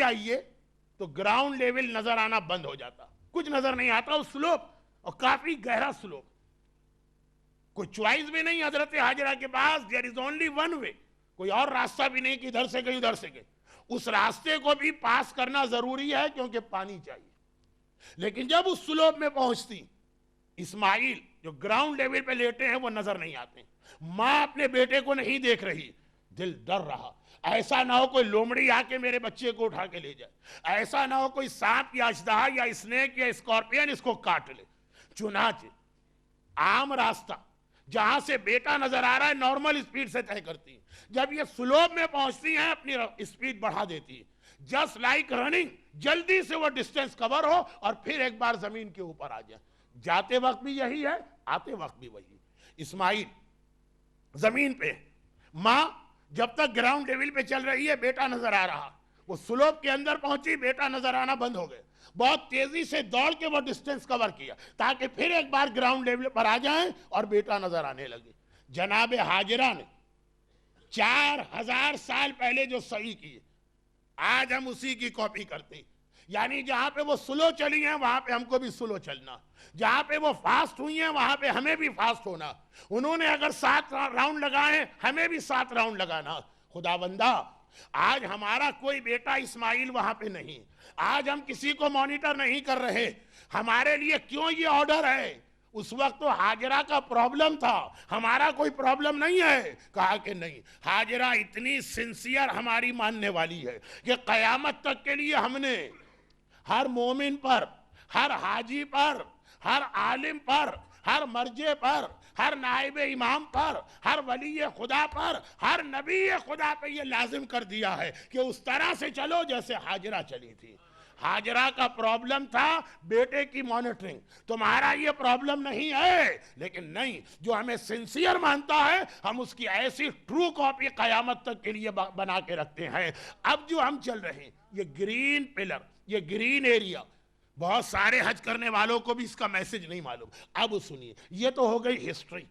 جائیے تو ground level نظر آنا بند ہو جاتا, کچھ نظر نہیں آتا. اس سلوپ, اور کافی گہرا سلوپ, کوئی چوائس بھی نہیں حضرت حاجرہ کے پاس. دیر از اونلی ون وے, کوئی اور راستہ بھی نہیں کہ ادھر سے گئے ادھر سے گئے. اس راستے کو بھی پاس کرنا ضروری ہے کیونکہ پانی چاہیے. لیکن جب اس سلوپ میں پہنچتی, اسماعیل جو گراؤنڈ لیول پہ لیٹے ہیں وہ نظر نہیں آتے. ماں اپنے بیٹے کو نہیں دیکھ رہی, دل ڈر رہا, ایسا نہ ہو کوئی لومڑی آ کے میرے بچے کو اٹھا کے لے جائے, ایسا نہ ہو کوئی سانپ یا اژدہا یا اسنیک یا اسکارپین اس کو کاٹ لے. چنانچہ عام راستہ جہاں سے بیٹا نظر آ رہا ہے نارمل اسپیڈ سے طے کرتی ہے. جب یہ سلوپ میں پہنچتی ہیں اپنی اسپیڈ بڑھا دیتی ہے, جسٹ لائک رننگ, جلدی سے وہ ڈسٹینس کور ہو اور پھر ایک بار زمین کے اوپر آ جائے. جاتے وقت بھی یہی ہے, آتے وقت بھی وہی. اسماعیل زمین پہ, ماں جب تک گراؤنڈ لیول پہ چل رہی ہے بیٹا نظر آ رہا. وہ سلوپ کے اندر پہنچی, بیٹا نظر آنا بند ہو گئے. بہت تیزی سے دوڑ کے وہ ڈسٹینس کور کیا تاکہ پھر ایک بار گراؤنڈ لیول پر آ جائیں اور بیٹا نظر آنے لگے. جناب حاجرہ نے 4000 سال پہلے جو صحیح کیے, آج ہم اسی کی کاپی کرتے ہیں. یعنی جہاں پہ وہ سلو چلی ہیں وہاں پہ ہم کو بھی سلو چلنا, جہاں پہ وہ فاسٹ ہوئی ہیں وہاں پہ ہمیں بھی فاسٹ ہونا. انہوں نے اگر 7 راؤنڈ لگائے ہمیں بھی 7 راؤنڈ لگانا. خدا بندہ, آج ہمارا کوئی بیٹا اسماعیل وہاں پہ نہیں, آج ہم کسی کو مانیٹر نہیں کر رہے. ہمارے لیے کیوں یہ آرڈر ہے؟ اس وقت تو حاجرہ کا پرابلم تھا, ہمارا کوئی پرابلم نہیں ہے. کہا کہ نہیں, حاجرہ اتنی سنسیئر ہماری ماننے والی ہے کہ قیامت تک کے لیے ہم نے ہر مومن پر, ہر حاجی پر, ہر عالم پر, ہر مرجع پر, ہر نائب امام پر, ہر ولی خدا پر, ہر نبی خدا پہ یہ لازم کر دیا ہے کہ اس طرح سے چلو جیسے حاجرہ چلی تھی. حاجرہ کا پرابلم تھا بیٹے کی مانیٹرنگ, تمہارا یہ پرابلم نہیں ہے. لیکن نہیں, جو ہمیں سنسیئر مانتا ہے ہم اس کی ایسی ٹرو کاپی قیامت تک کے لیے بنا کے رکھتے ہیں. اب جو ہم چل رہے ہیں یہ گرین پلر, یہ گرین ایریا, بہت سارے حج کرنے والوں کو بھی اس کا میسج نہیں معلوم. اب سنیے, یہ تو ہو گئی ہسٹری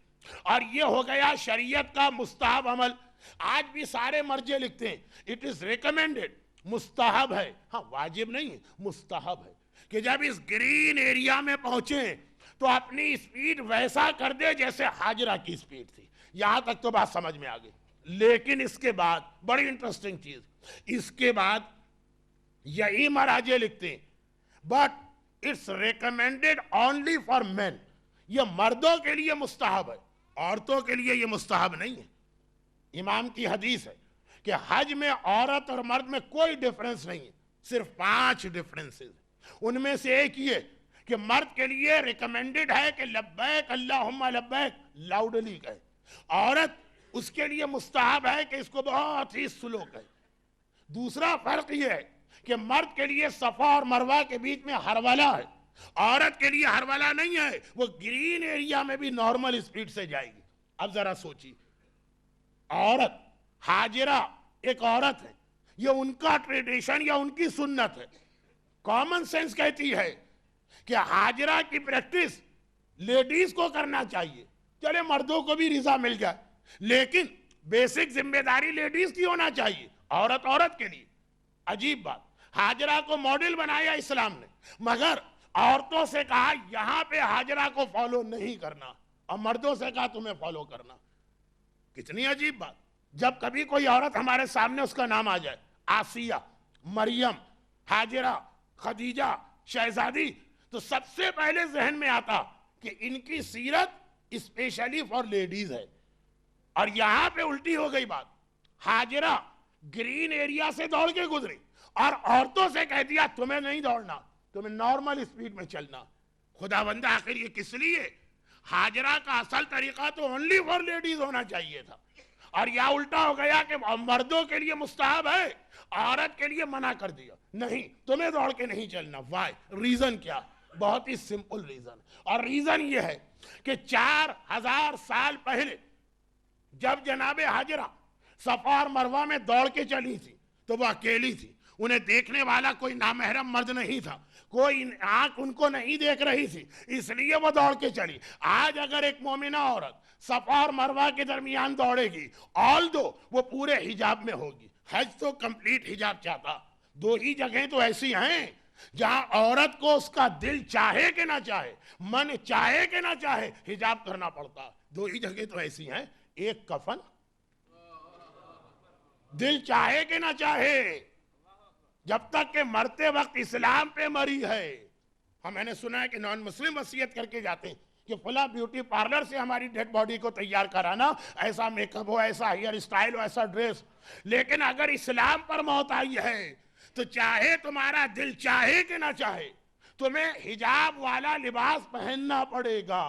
اور یہ ہو گیا شریعت کا مستحب عمل. آج بھی سارے مرجع لکھتے ہیں اٹ از ریکمینڈڈ, مستحب ہے, ہاں واجب نہیں ہے, مستحب ہے کہ جب اس گرین ایریا میں پہنچیں تو اپنی اسپیڈ ویسا کر دے جیسے حاجرہ کی اسپیڈ تھی. یہاں تک تو بات سمجھ میں آ گئی. لیکن اس کے بعد بڑی انٹرسٹنگ چیز, اس کے بعد یہی مراجع لکھتے ہیں but it's recommended only for men, یہ مردوں کے لیے مستحب ہے, عورتوں کے لیے یہ مستحب نہیں ہے. امام کی حدیث ہے کہ حج میں عورت اور مرد میں کوئی ڈفرنس نہیں ہے, صرف 5 ڈفرنسز. ان میں سے ایک یہ کہ مرد کے لیے ریکمینڈڈ ہے کہ لبیک اللہم لبیک لاؤڈلی کہے, عورت اس کے لیے مستحب ہے کہ اس کو بہت ہی سلو کہے. دوسرا فرق یہ ہے کہ مرد کے لیے صفا اور مروہ کے بیچ میں ہرولہ ہے, عورت کے لیے ہرولہ نہیں ہے, وہ گرین ایریا میں بھی نارمل اسپیڈ سے جائے گی. اب ذرا سوچیے, عورت حاجرہ ایک عورت ہے, یہ ان کا ٹریڈیشن یا ان کی سنت ہے. کامن سینس کہتی ہے کہ حاجرہ کی پریکٹس لیڈیز کو کرنا چاہیے, چلے مردوں کو بھی رضا مل جائے, لیکن بیسک ذمہ داری لیڈیز کی ہونا چاہیے, عورت کے لیے. عجیب بات, حاجرہ کو ماڈل بنایا اسلام نے, مگر عورتوں سے کہا یہاں پہ حاجرہ کو فالو نہیں کرنا, اور مردوں سے کہا تمہیں فالو کرنا. کتنی عجیب بات. جب کبھی کوئی عورت ہمارے سامنے اس کا نام آ جائے, آسیہ, مریم, حاجرہ, خدیجہ, شہزادی, تو سب سے پہلے ذہن میں آتا کہ ان کی سیرت اسپیشلی فار لیڈیز ہے. اور یہاں پہ الٹی ہو گئی بات, حاجرہ گرین ایریا سے دوڑ کے گزری اور عورتوں سے کہہ دیا تمہیں نہیں دوڑنا, تمہیں نارمل اسپیڈ میں چلنا. خدا بندہ آخر یہ کس لیے؟ حاجرہ کا اصل طریقہ تو اونلی فار لیڈیز ہونا چاہیے تھا, اور یا الٹا ہو گیا کہ مردوں کے لیے مستحب ہے, عورت کے لیے منع کر دیا, نہیں تمہیں دوڑ کے نہیں چلنا. وائی؟ ریزن کیا؟ بہت ہی سمپل ریزن, اور ریزن یہ ہے کہ 4000 سال پہلے جب جناب حاجرہ صفا اور مروہ میں دوڑ کے چلی تھی تو وہ اکیلی تھی, انہیں دیکھنے والا کوئی نامحرم مرد نہیں تھا, کوئی آنکھ ان کو نہیں دیکھ رہی تھی, اس لیے وہ دوڑ کے چلی. آج اگر ایک مومنہ عورت صفا اور مروہ کے درمیان دوڑے گی, آل دو وہ پورے حجاب میں ہوگی, حج تو کمپلیٹ حجاب چاہتا, دو ہی جگہیں تو ایسی ہیں جہاں عورت کو اس کا دل چاہے کہ نہ چاہے، من چاہے کہ نہ چاہے، حجاب کرنا پڑتا. دو ہی جگہیں تو ایسی ہیں، ایک کفن، دل چاہے کہ نہ چاہے، جب تک کہ مرتے وقت اسلام پہ مری ہے. میں نے سنا ہے کہ نان مسلم وصیت کر کے جاتے ہیں کہ فلاں بیوٹی پارلر سے ہماری ڈیڈ باڈی کو تیار کرانا، ایسا میک اپ ہو، ایسا ہیئر اسٹائل ہو، ایسا ڈریس. لیکن اگر اسلام پر موت آئی ہے تو چاہے تمہارا دل چاہے کہ نہ چاہے، تمہیں حجاب والا لباس پہننا پڑے گا.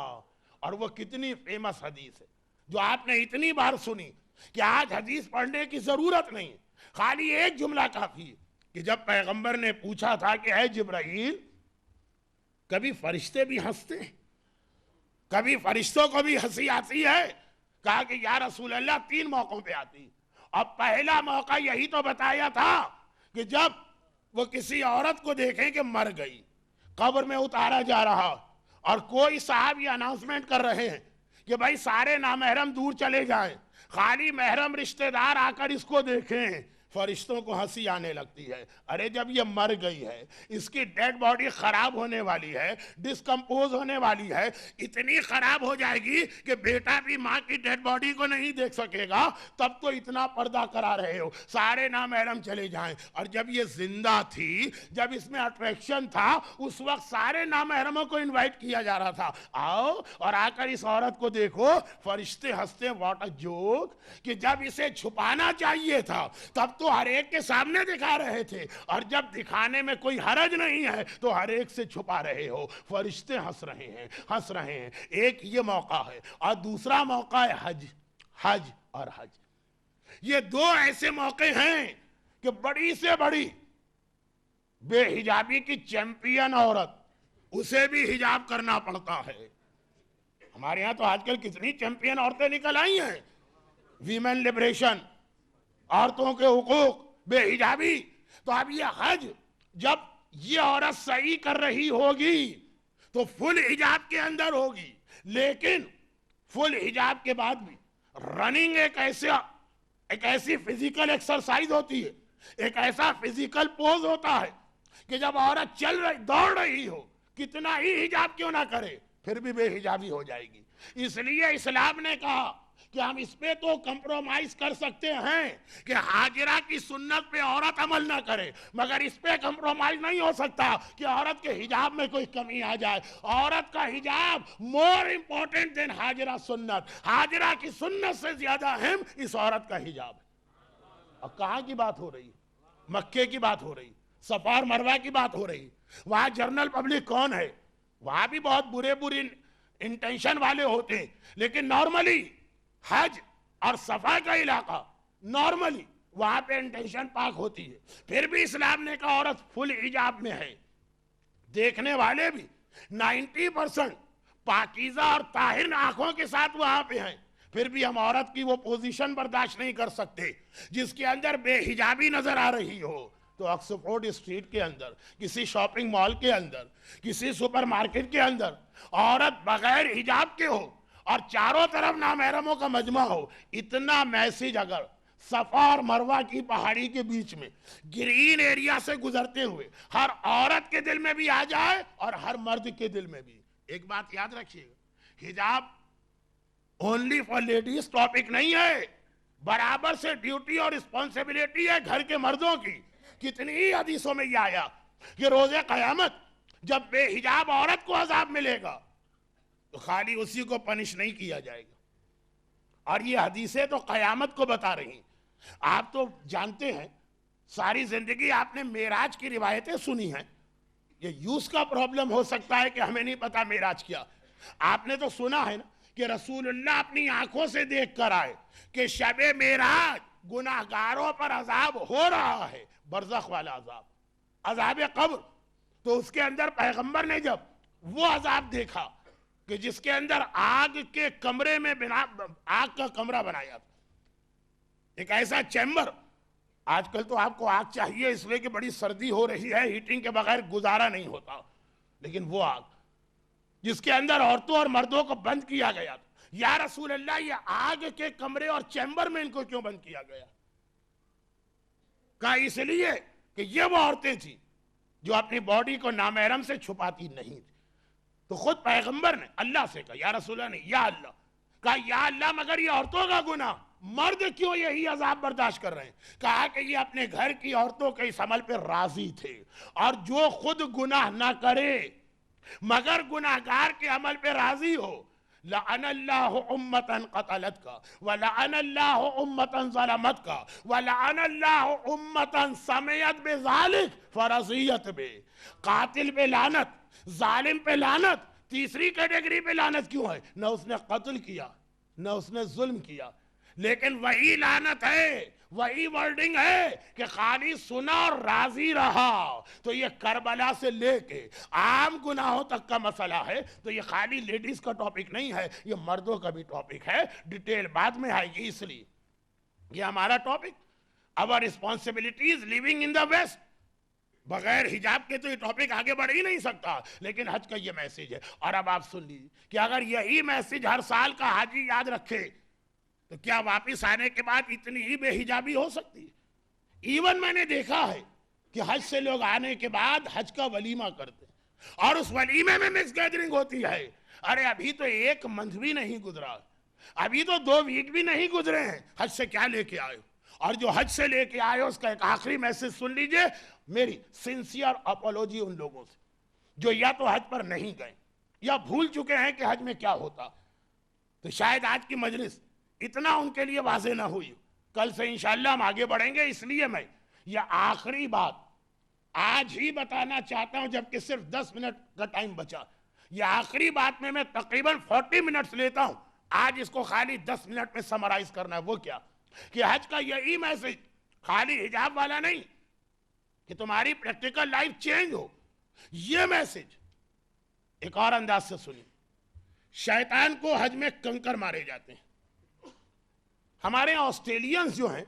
اور وہ کتنی فیمس حدیث ہے جو آپ نے اتنی بار سنی کہ آج حدیث پڑھنے کی ضرورت نہیں، خالی ایک جملہ کافی ہے کہ جب پیغمبر نے پوچھا تھا کہ اے جبرائیل، کبھی فرشتے بھی ہنستے ہیں، کبھی فرشتوں کو بھی ہنسی آتی ہے؟ کہا کہ یا رسول اللہ 3 موقعوں پہ آتی. اب پہلا موقع یہی تو بتایا تھا کہ جب وہ کسی عورت کو دیکھیں کہ مر گئی، قبر میں اتارا جا رہا، اور کوئی صاحب یہ اناؤنسمنٹ کر رہے ہیں کہ بھائی سارے نامحرم دور چلے جائیں، خالی محرم رشتہ دار آ کر اس کو دیکھیں. فرشتوں کو ہنسی آنے لگتی ہے. ارے جب یہ مر گئی ہے، اس کی ڈیڈ باڈی خراب ہونے والی ہے، ڈسکمپوز ہونے والی ہے، اتنی خراب ہو جائے گی کہ بیٹا بھی ماں کی ڈیڈ باڈی کو نہیں دیکھ سکے گا، تب تو اتنا پردہ کرا رہے ہو سارے نامحرم چلے جائیں. اور جب یہ زندہ تھی، جب اس میں اٹریکشن تھا، اس وقت سارے نامحرموں کو انوائٹ کیا جا رہا تھا، آؤ اور آ کر اس عورت کو دیکھو. فرشتے ہنستے، واٹ اے جوک، کہ جب اسے چھپانا چاہیے تھا تب تو ہر ایک کے سامنے دکھا رہے تھے، اور جب دکھانے میں کوئی حرج نہیں ہے تو ہر ایک سے چھپا رہے ہو. فرشتے ہنس رہے ہیں، ہنس رہے ہیں. ایک یہ موقع ہے، اور دوسرا موقع ہے حج. حج اور حج، یہ 2 ایسے موقع ہیں کہ بڑی سے بڑی بے حجابی کی چیمپئن عورت، اسے بھی حجاب کرنا پڑتا ہے. ہمارے یہاں تو آج کل کتنی چیمپئن عورتیں نکل آئی ہیں، ویمن لبریشن، عورتوں کے حقوق، بے حجابی. تو اب یہ حج، جب یہ عورت صحیح کر رہی ہوگی تو فل حجاب کے اندر ہوگی، لیکن فل حجاب کے بعد بھی رننگ ایک ایسی فزیکل ایکسرسائز ہوتی ہے، ایک ایسا فزیکل پوز ہوتا ہے کہ جب عورت دوڑ رہی ہو، کتنا ہی حجاب کیوں نہ کرے، پھر بھی بے حجابی ہو جائے گی. اس لیے اسلام نے کہا کہ ہم اس پہ تو کمپرومائز کر سکتے ہیں کہ ہاجرہ کی سنت پہ عورت عمل نہ کرے، مگر اس پہ کمپرومائز نہیں ہو سکتا کہ عورت کے حجاب میں کوئی کمی آ جائے. عورت کا حجاب مور امپورٹنٹ دین ہاجرہ سنت. ہاجرہ کی سنت سے زیادہ اہم اس عورت کا حجاب ہے. اور کہاں کی بات ہو رہی؟ مکے کی بات ہو رہی، صفا اور مروہ کی بات ہو رہی. وہاں جنرل پبلک کون ہے؟ وہاں بھی بہت برے انٹینشن والے ہوتے ہیں، لیکن نارملی حج اور صفا کا علاقہ، نارملی وہاں پہ انٹینشن پاک ہوتی ہے. پھر بھی اسلام نے کہا عورت فل حجاب میں ہے. دیکھنے والے بھی 90% پاکیزہ اور طاہر آنکھوں کے ساتھ وہاں پہ ہیں. پھر بھی ہم عورت کی وہ پوزیشن برداشت نہیں کر سکتے جس کے اندر بے حجابی نظر آ رہی ہو. تو آکسفورڈ اسٹریٹ کے اندر، کسی شاپنگ مال کے اندر، کسی سپر مارکیٹ کے اندر عورت بغیر حجاب کے ہو اور چاروں طرف نامحرموں کا مجمع ہو، اتنا میسج اگر صفا اور مروہ کی پہاڑی کے بیچ میں گرین ایریا سے گزرتے ہوئے ہر عورت کے دل میں بھی آ جائے اور ہر مرد کے دل میں بھی. ایک بات یاد رکھیے گا، حجاب اونلی فار لیڈیز ٹاپک نہیں ہے، برابر سے ڈیوٹی اور رسپانسبلٹی ہے گھر کے مردوں کی. کتنی ہی حدیثوں میں یہ آیا کہ روز قیامت جب بے حجاب عورت کو عذاب ملے گا تو خالی اسی کو پنش نہیں کیا جائے گا. اور یہ حدیثیں تو قیامت کو بتا رہی ہیں. آپ تو جانتے ہیں، ساری زندگی آپ نے معراج کی روایتیں سنی ہیں. یہ یوز کا پرابلم ہو سکتا ہے کہ ہمیں نہیں پتا معراج کیا. آپ نے تو سنا ہے نا کہ رسول اللہ اپنی آنکھوں سے دیکھ کر آئے کہ شب معراج گناہگاروں پر عذاب ہو رہا ہے، برزخ والا عذاب، عذاب قبر. تو اس کے اندر پیغمبر نے جب وہ عذاب دیکھا کہ جس کے اندر آگ کے کمرے میں آگ کا کمرہ بنایا تھا، ایک ایسا چیمبر. آج کل تو آپ کو آگ چاہیے اس لیے کہ بڑی سردی ہو رہی ہے، ہیٹنگ کے بغیر گزارا نہیں ہوتا، لیکن وہ آگ جس کے اندر عورتوں اور مردوں کو بند کیا گیا تھا. یا رسول اللہ، یہ آگ کے کمرے اور چیمبر میں ان کو کیوں بند کیا گیا؟ کہا اس لیے کہ یہ وہ عورتیں تھیں جو اپنی باڈی کو نامحرم سے چھپاتی نہیں تھی. تو خود پیغمبر نے اللہ سے کہا, یا رسول اللہ نے یا اللہ کہا, یا اللہ مگر یہ عورتوں کا گناہ, مرد کیوں یہی عذاب برداشت کر رہے ہیں؟ کہا کہ یہ اپنے گھر کی عورتوں کے اس عمل پہ راضی تھے, اور جو خود گناہ نہ کرے مگر گناہگار کے عمل پہ راضی ہو, لعن اللہ امتن قتلت کا, ولعن اللہ امتن ظلمت کا, ولعن اللہ امتن سمیت بذالک فرضیت بے. قاتل پہ لعنت, ظالم پہ لعنت, تیسری کیٹیگری پہ لعنت کیوں ہے؟ نہ اس نے قتل کیا نہ اس نے ظلم کیا, لیکن وہی لعنت ہے, وہی ورڈنگ ہے کہ خالی سنا اور راضی رہا. تو یہ کربلا سے لے کے عام گناہوں تک کا مسئلہ ہے. تو یہ خالی لیڈیز کا ٹاپک نہیں ہے, یہ مردوں کا بھی ٹاپک ہے. ڈیٹیل بعد میں آئے گی, اس لیے یہ ہمارا topic our responsibility is living in the West. بغیر حجاب کے تو یہ ٹاپک آگے بڑھ ہی نہیں سکتا, لیکن حج کا یہ میسیج ہے. اور اب آپ سن لیجیے کہ اگر یہی میسیج ہر سال کا حاجی یاد رکھے تو کیا واپس آنے کے بعد اتنی ہی بے حجابی ہو سکتی ہے؟ ایون میں نے دیکھا ہے کہ حج سے لوگ آنے کے بعد حج کا ولیمہ کرتے ہیں, اور اس ولیمے میں مکس گیدرنگ ہوتی ہے. ارے ابھی تو 1 منتھ بھی نہیں گزرا, ابھی تو 2 ویک بھی نہیں گزرے ہیں, حج سے کیا لے کے آئے ہو؟ اور جو حج سے لے کے آئے ہو اس کا ایک آخری میسیج سن لیجئے, میری سنسیئر اپولوجی ان لوگوں سے جو یا تو حج پر نہیں گئے یا بھول چکے ہیں کہ حج میں کیا ہوتا. تو شاید آج کی مجلس اتنا ان کے لیے واضح نہ ہوئی, کل سے انشاءاللہ ہم آگے بڑھیں گے. اس لیے میں یہ آخری بات آج ہی بتانا چاہتا ہوں, جبکہ صرف 10 منٹ کا ٹائم بچا. یہ آخری بات میں تقریباً 40 منٹس لیتا ہوں, آج اس کو خالی 10 منٹ میں سمرائز کرنا ہے. وہ کیا کہ حج کا یہی میسج خالی حجاب والا نہیں کہ تمہاری پریکٹیکل لائف چینج ہو. یہ میسج ایک اور انداز سے سنی. شیطان کو حج میں کنکر مارے جاتے ہیں. ہمارے آسٹریلینز جو ہیں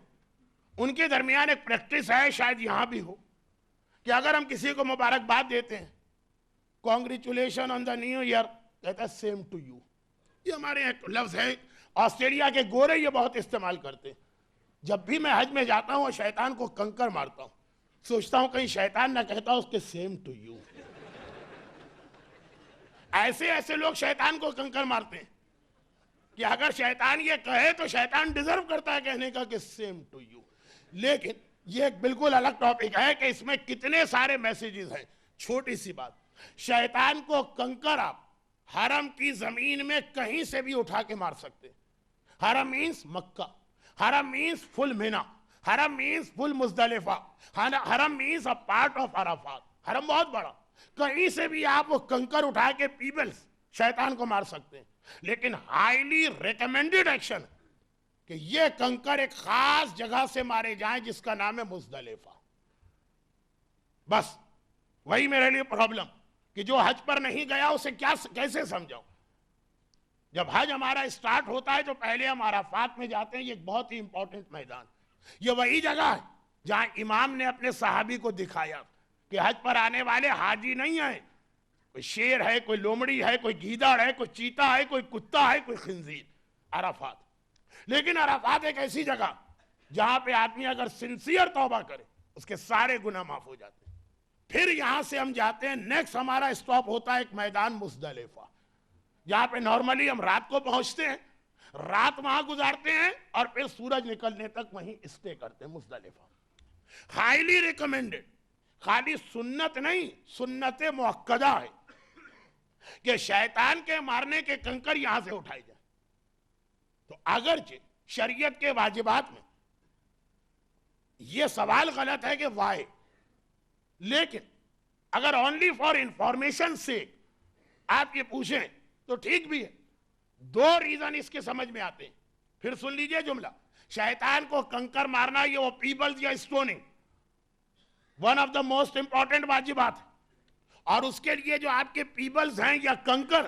ان کے درمیان ایک پریکٹس ہے, شاید یہاں بھی ہو, کہ اگر ہم کسی کو مبارکباد دیتے ہیں, congratulation on the new year, کہتا ہے سیم ٹو یو. یہ ہمارے یہاں ایک لفظ ہے, آسٹریلیا کے گورے یہ بہت استعمال کرتے ہیں. جب بھی میں حج میں جاتا ہوں اور شیطان کو کنکر مارتا ہوں, سوچتا ہوں کہیں شیطان نہ کہتا اس کے سیم ٹو یو. ایسے لوگ شیطان کو کنکر مارتے ہیں کہ اگر شیطان یہ کہے تو شیطان ڈیزرو کرتا ہے کہنے کا کہ سیم ٹو یو. لیکن یہ ایک بالکل الگ ٹاپک ہے کہ اس میں کتنے سارے میسیجز ہیں. چھوٹی سی بات, شیطان کو کنکر آپ حرم کی زمین میں کہیں سے بھی اٹھا کے مار سکتے. حرم مینس مکہ, حرم مینس فل مینا, حرم مینس فل مزدلفہ, حرم means a part of Arafat. حرم بہت بڑا, کہیں سے بھی آپ وہ کنکر اٹھا کے پیپلز شیطان کو مار سکتے ہیں. لیکن ہائیلی ریکمینڈڈ ایکشن کہ یہ کنکر ایک خاص جگہ سے مارے جائیں جس کا نام ہے مزدلفہ. بس وہی میرے لیے پرابلم کہ جو حج پر نہیں گیا اسے کیسے سمجھاؤں. جب حج ہمارا اسٹارٹ ہوتا ہے تو پہلے ہم عرفات میں جاتے ہیں. یہ ایک بہت ہی امپورٹنٹ میدان, یہ وہی جگہ ہے جہاں امام نے اپنے صحابی کو دکھایا کہ حج پر آنے والے حاجی نہیں ہیں, کوئی شیر ہے, کوئی لومڑی ہے, کوئی گیدڑ ہے, کوئی چیتا ہے, کوئی کتا ہے, کوئی خنزیر. عرفات. لیکن عرفات ایک ایسی جگہ جہاں پہ آدمی اگر سنسیئر توبہ کرے اس کے سارے گناہ معاف ہو جاتے ہیں. پھر یہاں سے ہم جاتے ہیں, نیکسٹ ہمارا اسٹاپ ہوتا ہے ایک میدان مزدلفہ, جہاں پہ نارملی ہم رات کو پہنچتے ہیں, رات وہاں گزارتے ہیں اور پھر سورج نکلنے تک وہیں اسٹے کرتے ہیں. مزدلفہ ہائیلی ریکمینڈڈ, خالی سنت نہیں سنت مؤکدہ ہے کہ شیطان کے مارنے کے کنکر یہاں سے اٹھائے جائیں. تو اگرچہ شریعت کے واجبات میں یہ سوال غلط ہے کہ وائی, لیکن اگر اونلی فار انفارمیشن سے آپ یہ پوچھیں تو ٹھیک بھی ہے. 2 ریزن اس کے سمجھ میں آتے ہیں. پھر سن لیجئے جملہ, شیطان کو کنکر مارنا یہ وہ پیپلز یا stoning one of the most important واجبات ہے, اور اس کے لیے جو آپ کے پیپلز ہیں یا کنکر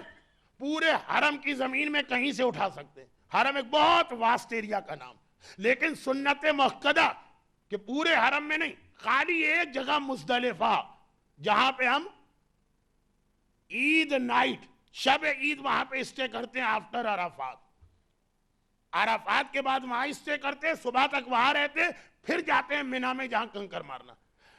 پورے حرم کی زمین میں کہیں سے اٹھا سکتے ہیں. حرم ایک بہت واسٹ ایریا کا نام, لیکن سنت مؤکدہ کہ پورے حرم میں نہیں, خالی ایک جگہ مزدلفہ جہاں پہ ہم عید نائٹ, شب عید وہاں پہ اسٹے کرتے ہیں آفٹر عرفات. عرفات کے بعد وہاں اسٹے کرتے ہیں, صبح تک وہاں رہتے, پھر جاتے ہیں مینا میں جہاں کنکر مارنا.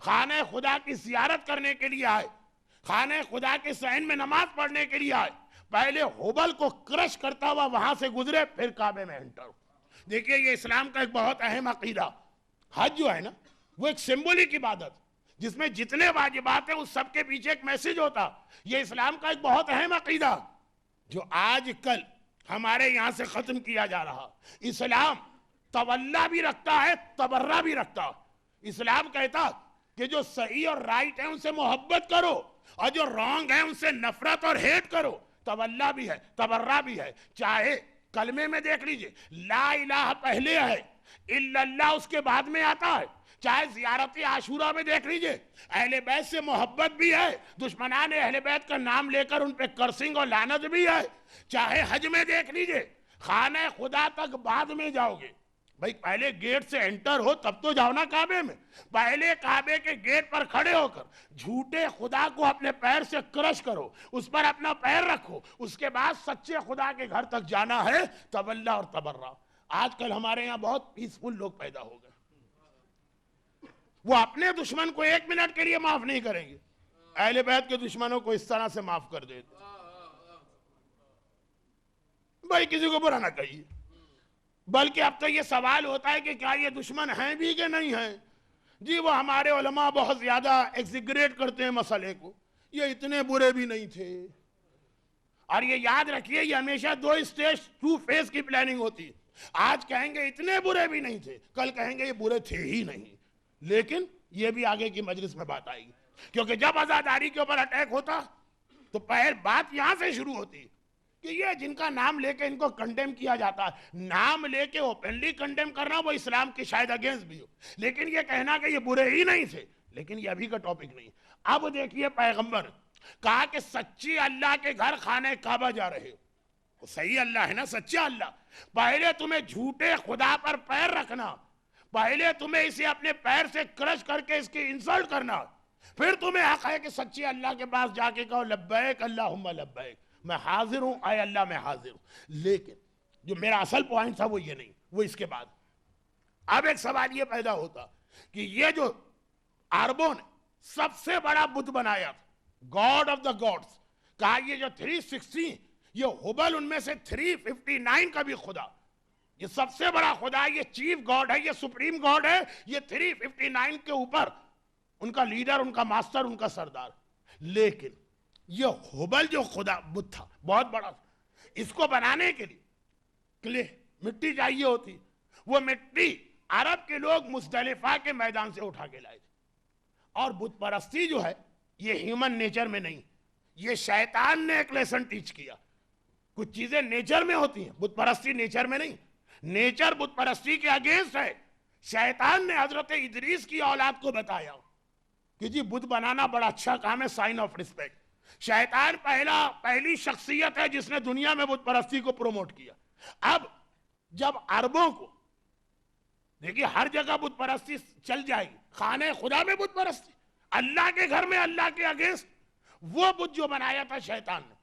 خانہ خدا کی زیارت کرنے کے لیے آئے, خانہ خدا کے صحن میں نماز پڑھنے کے لیے آئے, پہلے ہبل کو کرش کرتا ہوا وہاں سے گزرے, پھر کعبے میں انٹر ہو. دیکھیے یہ اسلام کا ایک بہت اہم عقیدہ. حج جو ہے نا وہ ایک سمبولک عبادت جس میں جتنے واجبات ہیں اس سب کے پیچھے ایک میسج ہوتا. یہ اسلام کا ایک بہت اہم عقیدہ جو آج کل ہمارے یہاں سے ختم کیا جا رہا. اسلام تولا بھی رکھتا ہے, تبرہ بھی رکھتا. اسلام کہتا کہ جو صحیح اور رائٹ ہے ان سے محبت کرو, اور جو رانگ ہے ان سے نفرت اور ہیٹ کرو. تولا بھی ہے, تبرہ بھی ہے. چاہے کلمے میں دیکھ لیجئے, لا الہ پہلے ہے, الا اللہ اس کے بعد میں آتا ہے. چاہے زیارت عاشورہ میں دیکھ لیجئے, اہل بیت سے محبت بھی ہے, دشمنان اہل بیت کا نام لے کر ان پہ کرسنگ اور لعنت بھی ہے. چاہے حج میں دیکھ لیجئے, خانہ خدا تک بعد میں جاؤ گے. بھائی پہلے گیٹ سے انٹر ہو تب تو جاؤ نا کعبے میں. پہلے کعبے کے گیٹ پر کھڑے ہو کر جھوٹے خدا کو اپنے پیر سے کرش کرو, اس پر اپنا پیر رکھو, اس کے بعد سچے خدا کے گھر تک جانا ہے. تولا اور تبرہ. آج کل ہمارے یہاں بہت پیسفل لوگ پیدا ہو گئے, وہ اپنے دشمن کو 1 منٹ کے لیے معاف نہیں کریں گے, اہل بیت کے دشمنوں کو اس طرح سے معاف کر دیتے. بھائی کسی کو برا نہ کہیے, بلکہ اب تو یہ سوال ہوتا ہے کہ کیا یہ دشمن ہیں بھی کہ نہیں ہیں. جی وہ ہمارے علماء بہت زیادہ ایگزیگریٹ کرتے ہیں مسئلے کو, یہ اتنے برے بھی نہیں تھے. اور یہ یاد رکھیے یہ ہمیشہ 2 اسٹیج 2 فیز کی پلاننگ ہوتی ہے. آج کہیں گے اتنے برے بھی نہیں تھے, کل کہیں گے یہ برے تھے ہی نہیں. لیکن یہ بھی آگے کی مجلس میں بات آئے گی, کیونکہ جب عزاداری کے اوپر اٹیک ہوتا تو پہل بات یہاں سے شروع ہوتی کہ یہ جن کا نام لے کے ان کو کنڈیم کیا جاتا ہے, نام لے کے اوپنلی کنڈیم کرنا وہ اسلام کی شاید اگینسٹ بھی ہو, لیکن یہ کہنا کہ یہ برے ہی نہیں تھے. لیکن یہ ابھی کا ٹاپک نہیں. اب دیکھیے پیغمبر کہا کہ سچی اللہ کے گھر خانہ کعبہ جا رہے ہو, صحیح اللہ ہے نا, سچا اللہ. پہلے تمہیں جھوٹے خدا پر پیر رکھنا, پہلے تمہیں اسے اپنے پیر سے کرش کر کے اس کی انسلٹ کرنا, پھر تمہیں حق ہے کہ سچے اللہ کے پاس جا کے کہو لبیک اللہم لبیک, میں حاضر ہوں اے اللہ میں حاضر ہوں. لیکن جو میرا اصل پوائنٹ تھا وہ یہ نہیں, وہ اس کے بعد. اب ایک سوال یہ پیدا ہوتا کہ یہ جو عربوں نے سب سے بڑا بت بنایا تھا, گاڈ آف دا گاڈز, کہا یہ جو 316, یہ ہبل ان میں سے 359 کا بھی خدا, یہ سب سے بڑا خدا, یہ چیف گاڈ ہے, یہ سپریم گاڈ ہے, یہ 359 کے اوپر ان کا لیڈر, ان کا ماسٹر, ان کا سردار. لیکن یہ ہبل جو خدا بت تھا بہت بڑا, اس کو بنانے کے لیے کلے مٹی چاہیے ہوتی. وہ مٹی عرب کے لوگ مزدلفہ کے میدان سے اٹھا کے لائے تھے. اور بت پرستی جو ہے یہ ہیومن نیچر میں نہیں, یہ شیطان نے ایک لیسن ٹیچ کیا. کچھ چیزیں نیچر میں ہوتی ہیں, بت پرستی نیچر میں نہیں. نیچر بت پرستی کے اگینسٹ ہے. شیطان نے حضرت ادریس کی اولاد کو بتایا کہ جی بت بنانا بڑا اچھا کام ہے, سائن آف ریسپیکٹ. شیطان پہلی شخصیت ہے جس نے دنیا میں بت پرستی کو پروموٹ کیا. اب جب عربوں کو دیکھیے ہر جگہ بت پرستی چل جائے گی, خانہ خدا میں بت پرستی, اللہ کے گھر میں اللہ کے اگینسٹ. وہ بت جو بنایا تھا شیطان نے,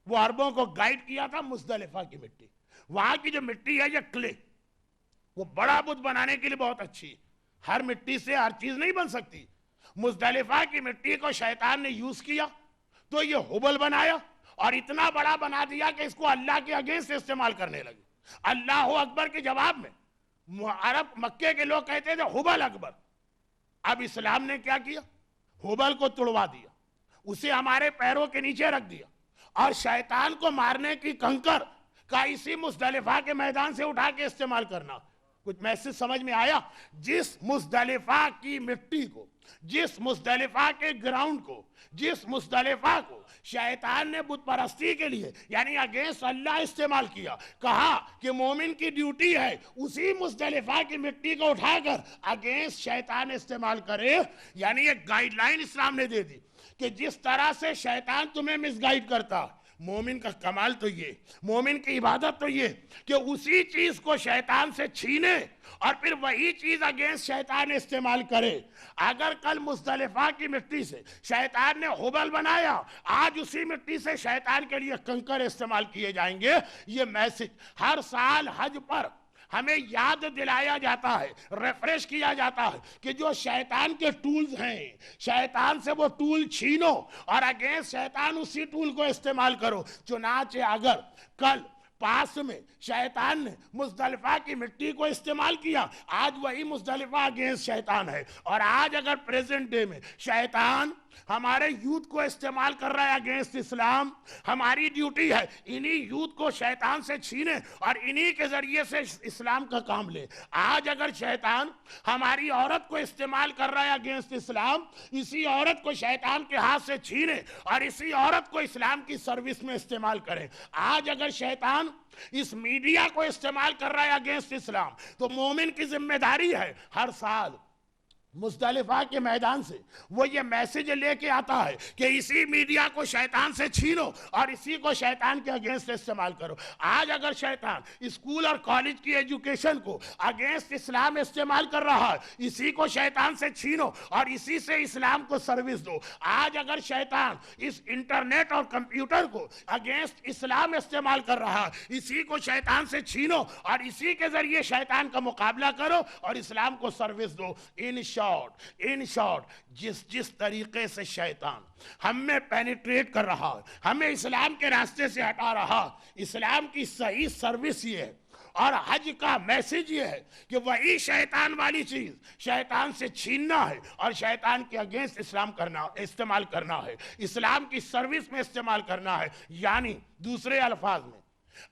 وہ عربوں کو گائیڈ کیا تھا مزدلفہ کی مٹی. وہاں کی جو مٹی ہے یہ کلے, وہ بڑا بت بنانے کے لیے بہت اچھی ہے. ہر مٹی سے ہر چیز نہیں بن سکتی. مزدلفہ کی مٹی کو شیطان نے یوز کیا تو یہ ہبل بنایا, اور اتنا بڑا بنا دیا کہ اس کو اللہ کے اگینسٹ استعمال کرنے لگے. اللہ اکبر کے جواب میں عرب مکے کے لوگ کہتے تھے ہبل اکبر. اب اسلام نے کیا کیا, ہبل کو توڑوا دیا, اسے ہمارے پیروں کے نیچے رکھ دیا, اور شیطان کو مارنے کی کنکر کا اسی مزدلفہ کے میدان سے اٹھا کے استعمال کرنا. کچھ میسج سمجھ میں آیا؟ جس مزدلفہ کی مٹی کو, جس مزدلفہ کے گراؤنڈ کو, جس مزدلفہ کو شیطان نے بت پرستی کے لیے یعنی اگینسٹ اللہ استعمال کیا, کہا کہ مومن کی ڈیوٹی ہے اسی مزدلفہ کی مٹی کو اٹھا کر اگینسٹ شیطان استعمال کرے. یعنی ایک گائیڈ لائن اسلام نے دے دی کہ جس طرح سے شیطان تمہیں مس گائیڈ کرتا, مومن کا کمال تو یہ, مومن کی عبادت تو یہ کہ اسی چیز کو شیطان سے چھینے اور پھر وہی چیز اگینسٹ شیطان استعمال کرے. اگر کل مزدلفہ کی مٹی سے شیطان نے ہبل بنایا, آج اسی مٹی سے شیطان کے لیے کنکر استعمال کیے جائیں گے. یہ میسج ہر سال حج پر ہمیں یاد دلایا جاتا ہے، ریفریش کیا جاتا ہے کہ جو شیطان کے ٹولز ہیں، شیطان سے وہ ٹول چھینو اور اگینسٹ شیطان اسی ٹول کو استعمال کرو۔ چنانچہ اگر کل پاس میں شیطان نے مزدلفہ کی مٹی کو استعمال کیا، آج وہی مزدلفہ اگینسٹ شیطان ہے۔ اور آج اگر پریزنٹ ڈے میں شیطان ہمارے یوتھ کو استعمال کر رہا ہے اگینسٹ اسلام، ہماری ڈیوٹی ہے انہی یوتھ کو شیطان سے چھینے اور انہی کے ذریعے سے اسلام کا کام لے۔ آج اگر شیطان ہماری عورت کو استعمال کر رہا ہے اگینسٹ اسلام، اسی عورت کو شیطان کے ہاتھ سے چھینے اور اسی عورت کو اسلام کی سروس میں استعمال کریں۔ آج اگر شیطان اس میڈیا کو استعمال کر رہا ہے اگینسٹ اسلام، تو مومن کی ذمہ داری ہے ہر سال مزدلفہ کے میدان سے وہ یہ میسج لے کے آتا ہے کہ اسی میڈیا کو شیطان سے چھینو اور اسی کو شیطان کے اگینسٹ استعمال کرو۔ آج اگر شیطان اسکول اور کالج کی ایجوکیشن کو اگینسٹ اسلام استعمال کر رہا ہے، اسی کو شیطان سے چھینو اور اسی سے اسلام کو سروس دو۔ آج اگر شیطان اس انٹرنیٹ اور کمپیوٹر کو اگینسٹ اسلام استعمال کر رہا ہے، اسی کو شیطان سے چھینو اور اسی کے ذریعے شیطان کا مقابلہ کرو اور اسلام کو سروس دو۔ ان شارٹ جس طریقے سے شیطان ہم میں پینیٹریٹ کر رہا ہے، ہمیں اسلام کے راستے سے ہٹا رہا، اسلام کی صحیح سروس یہ ہے اور حج کا میسج یہ ہے کہ وہی شیطان والی چیز شیطان سے چھیننا ہے اور شیطان کے اگینسٹ استعمال کرنا ہے، اسلام کی سروس میں استعمال کرنا ہے۔ یعنی دوسرے الفاظ میں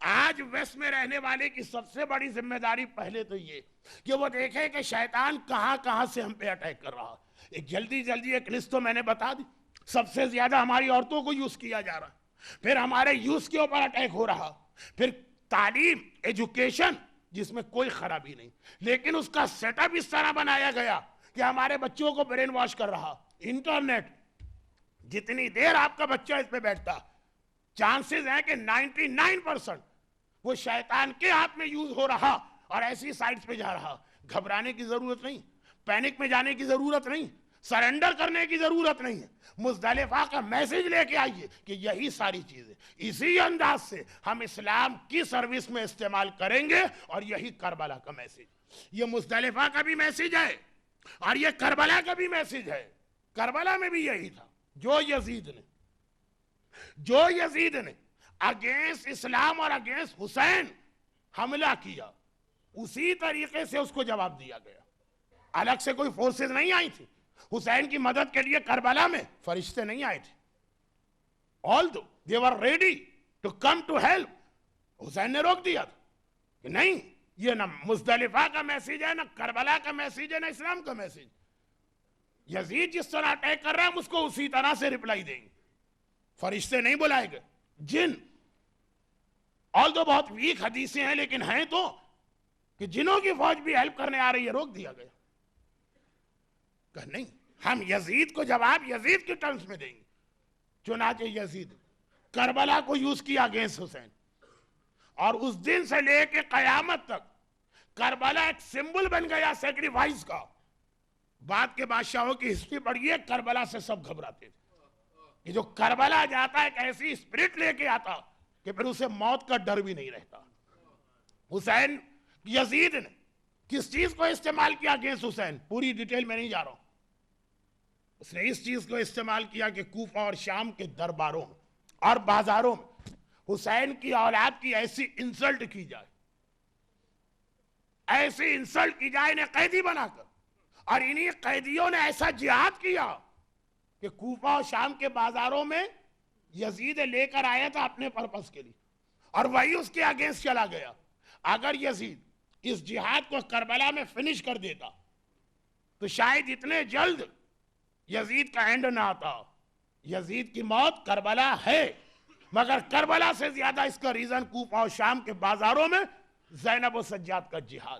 آج ویسٹ میں رہنے والے کی سب سے بڑی ذمہ داری پہلے تو یہ کہ وہ دیکھے کہ شیطان کہاں سے ہم پہ اٹیک کر رہا ہے۔ ایک جلدی ایک لسٹ تو میں نے بتا دی، سب سے زیادہ ہماری عورتوں کو یوز کیا جا رہا، پھر ہمارے یوز کے اوپر اٹیک ہو رہا، پھر تعلیم ایجوکیشن جس میں کوئی خرابی نہیں، لیکن اس کا سیٹ اپ اس طرح بنایا گیا کہ ہمارے بچوں کو برین واش کر رہا۔ انٹرنیٹ جتنی دیر آپ کا بچہ اس پہ بیٹھتا، چانسز ہیں کہ 99% وہ شیطان کے ہاتھ میں یوز ہو رہا اور ایسی سائٹس پہ جا رہا۔ گھبرانے کی ضرورت نہیں، پینک میں جانے کی ضرورت نہیں، سرنڈر کرنے کی ضرورت نہیں ہے۔ مزدلفہ کا میسج لے کے آئیے کہ یہی ساری چیزیں اسی انداز سے ہم اسلام کی سروس میں استعمال کریں گے، اور یہی کربلا کا میسج، یہ مزدلفہ کا بھی میسج ہے اور یہ کربلا کا بھی میسج ہے۔ کربلا میں بھی یہی تھا، جو یزید نے اگینسٹ اسلام اور اگینسٹ حسین حملہ کیا، اسی طریقے سے اس کو جواب دیا گیا۔ الگ سے کوئی فورسز نہیں آئی تھی حسین کی مدد کے لیے، کربلا میں فرشتے نہیں آئے تھے۔ although they were ready to come to help، حسین نے روک دیا تھا کہ نہیں، یہ نہ مزدلفہ کا میسج ہے، نہ کربلا کا میسج ہے، نہ اسلام کا میسج۔ یزید جس طرح اٹیک کر رہا ہے ہم اس کو اسی طرح سے رپلائی دیں گے۔ فرشتے نہیں بلائے گئے، جن، although بہت ویک حدیثیں ہیں لیکن ہیں تو، کہ جنوں کی فوج بھی ہیلپ کرنے آ رہی ہے، روک دیا گیا کہ نہیں، ہم یزید کو جواب یزید کی ٹرمز میں دیں گے۔ چنانچہ یزید کربلا کو یوز کیا اگینسٹ حسین، اور اس دن سے لے کے قیامت تک کربلا ایک سمبل بن گیا سیکریفائس کا۔ بعد کے بادشاہوں کی ہسٹری پڑھیے، کربلا سے سب گھبراتے تھے۔ یہ جو کربلا جاتا ہے ایک ایسی اسپرٹ لے کے آتا کہ پھر اسے موت کا ڈر بھی نہیں رہتا۔ حسین، یزید نے کس چیز کو استعمال کیا اگینسٹ حسین، پوری ڈیٹیل میں نہیں جا رہا ہوں۔ اس نے اس چیز کو استعمال کیا کہ کوفہ اور شام کے درباروں اور بازاروں میں حسین کی اولاد کی ایسی انسلٹ کی جائے، ایسی انسلٹ کی جائے، انہیں قیدی بنا کر، اور انہی قیدیوں نے ایسا جہاد کیا کہ کوفہ اور شام کے بازاروں میں یزید لے کر آیا تھا اپنے پرپس کے لیے، اور وہی اس کے اگینسٹ چلا گیا۔ اگر یزید اس جہاد کو کربلا میں فنش کر دیتا تو شاید اتنے جلد یزید کا اینڈ نہ آتا۔ یزید کی موت کربلا ہے، مگر کربلا سے زیادہ اس کا ریزن کوفہ اور شام کے بازاروں میں زینب و سجاد کا جہاد۔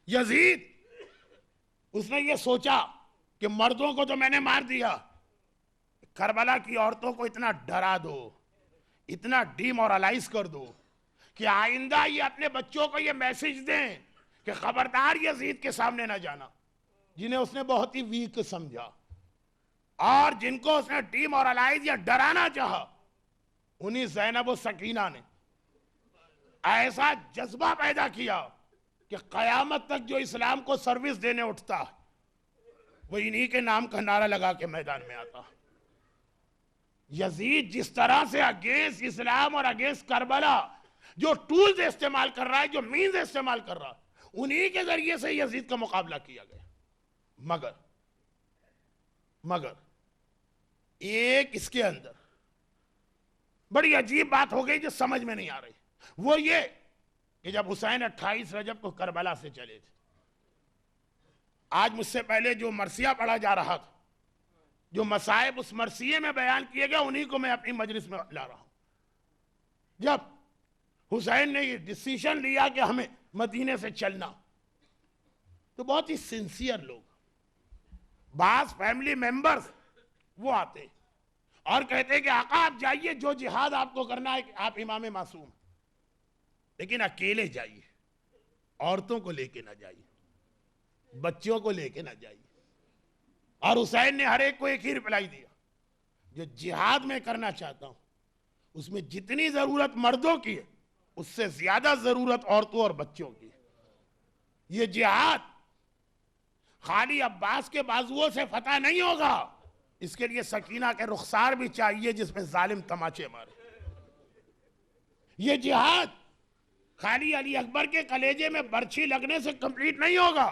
یزید اس نے یہ سوچا کہ مردوں کو تو میں نے مار دیا، کربلا کی عورتوں کو اتنا ڈرا دو، اتنا ڈی مورالائز کر دو کہ آئندہ یہ اپنے بچوں کو یہ میسج دیں کہ خبردار یزید کے سامنے نہ جانا، جنہیں اس نے بہت ہی ویک سمجھا اور جن کو اس نے ڈی مورالائز یا ڈرانا چاہا، انہی زینب و سکینہ نے ایسا جذبہ پیدا کیا کہ قیامت تک جو اسلام کو سروس دینے اٹھتا وہ انہی کے نام کا نعرہ لگا کے میدان میں آتا. یزید جس طرح سے اگینسٹ اسلام اور اگینسٹ کربلا جو ٹولز استعمال کر رہا ہے, جو مینز استعمال کر رہا ہے, انہی کے ذریعے سے یزید کا مقابلہ کیا گیا. مگر ایک اس کے اندر بڑی عجیب بات ہو گئی جو سمجھ میں نہیں آ رہی. وہ یہ کہ جب حسین 28 رجب کو کربلا سے چلے تھے, آج مجھ سے پہلے جو مرثیہ پڑھا جا رہا تھا, جو مصائب اس مرثیے میں بیان کیے گئے, انہی کو میں اپنی مجلس میں لا رہا ہوں. جب حسین نے یہ ڈیسیشن لیا کہ ہمیں مدینے سے چلنا, تو بہت ہی سنسیئر لوگ, بعض فیملی ممبرز وہ آتے اور کہتے کہ آقا آپ جائیے, جو جہاد آپ کو کرنا ہے, آپ امام معصوم, لیکن اکیلے جائیے, عورتوں کو لے کے نہ جائیے, بچوں کو لے کے نہ جائیے. اور حسین نے ہر ایک کو ایک ہی رپلائی دیا, جو جہاد میں کرنا چاہتا ہوں اس میں جتنی ضرورت مردوں کی ہے اس سے زیادہ ضرورت عورتوں اور بچوں کی ہے. یہ جہاد خالی عباس کے بازوؤں سے فتح نہیں ہوگا, اس کے لیے سکینہ کے رخسار بھی چاہیے جس میں ظالم تماچے مارے. یہ جہاد خالی علی اکبر کے کلیجے میں برچھی لگنے سے کمپلیٹ نہیں ہوگا,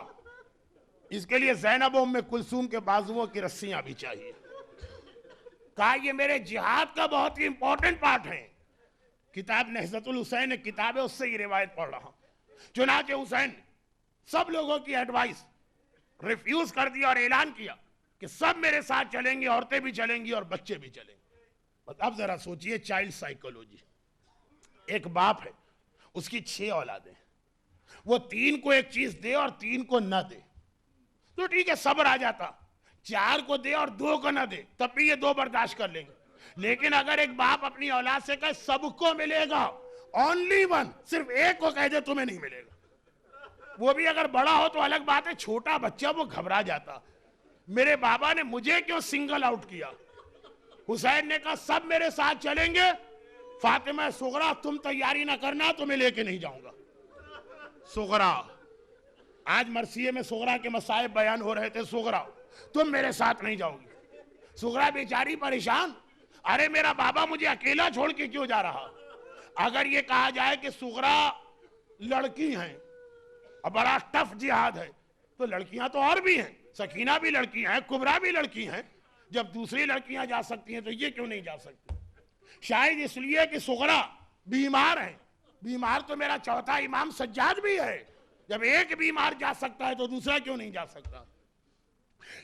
اس کے لیے زینب و ام کلثوم کے بازوؤں کی رسیاں بھی چاہیے. کہا یہ میرے جہاد کا بہت ہی امپورٹنٹ پارٹ ہے. کتاب نہضت الحسین ایک کتاب ہے, اس سے یہ روایت پڑھ رہا ہوں. چنانچہ حسین سب لوگوں کی ایڈوائس ریفیوز کر دیا اور اعلان کیا کہ سب میرے ساتھ چلیں گے, عورتیں بھی چلیں گی اور بچے بھی چلیں گے. اب ذرا سوچئے چائلڈ سائیکولوجی. ایک باپ ہے, اس کی 6 اولادیں, وہ 3 کو ایک چیز دے اور 3 کو نہ دے تو ٹھیک ہے, صبر آ جاتا. 4 کو دے اور 2 کو نہ دے تب بھی یہ 2 برداشت کر لیں گے. لیکن اگر ایک باپ اپنی اولاد سے کہے سب کو ملے گا, اونلی ون, صرف ایک کو کہہ دے تمہیں نہیں ملے گا, وہ بھی اگر بڑا ہو تو الگ بات ہے, چھوٹا بچہ وہ گھبرا جاتا. میرے بابا نے مجھے کیوں سنگل آؤٹ کیا؟ حسین نے کہا سب میرے ساتھ چلیں گے, فاطمہ صغرا تم تیاری نہ کرنا, تمہیں لے کے نہیں جاؤں گا. صغرا, آج مرثیے میں صغرا کے مصائب بیان ہو رہے تھے. صغرا تم میرے ساتھ نہیں جاؤ گی. صغرا بیچاری پریشان, ارے میرا بابا مجھے اکیلا چھوڑ کے کیوں جا رہا؟ اگر یہ کہا جائے کہ صغرا لڑکی ہیں اور بڑا ٹف جہاد ہے, تو لڑکیاں تو اور بھی ہیں, سکینہ بھی لڑکی ہیں, کبرا بھی لڑکی ہیں. جب دوسری لڑکیاں جا سکتی ہیں تو یہ کیوں نہیں جا سکتی؟ شاید اس لیے کہ صغرا بیمار ہیں. بیمار تو میرا چوتھا امام سجاد بھی ہے, جب ایک بیمار جا سکتا ہے تو دوسرا کیوں نہیں جا سکتا؟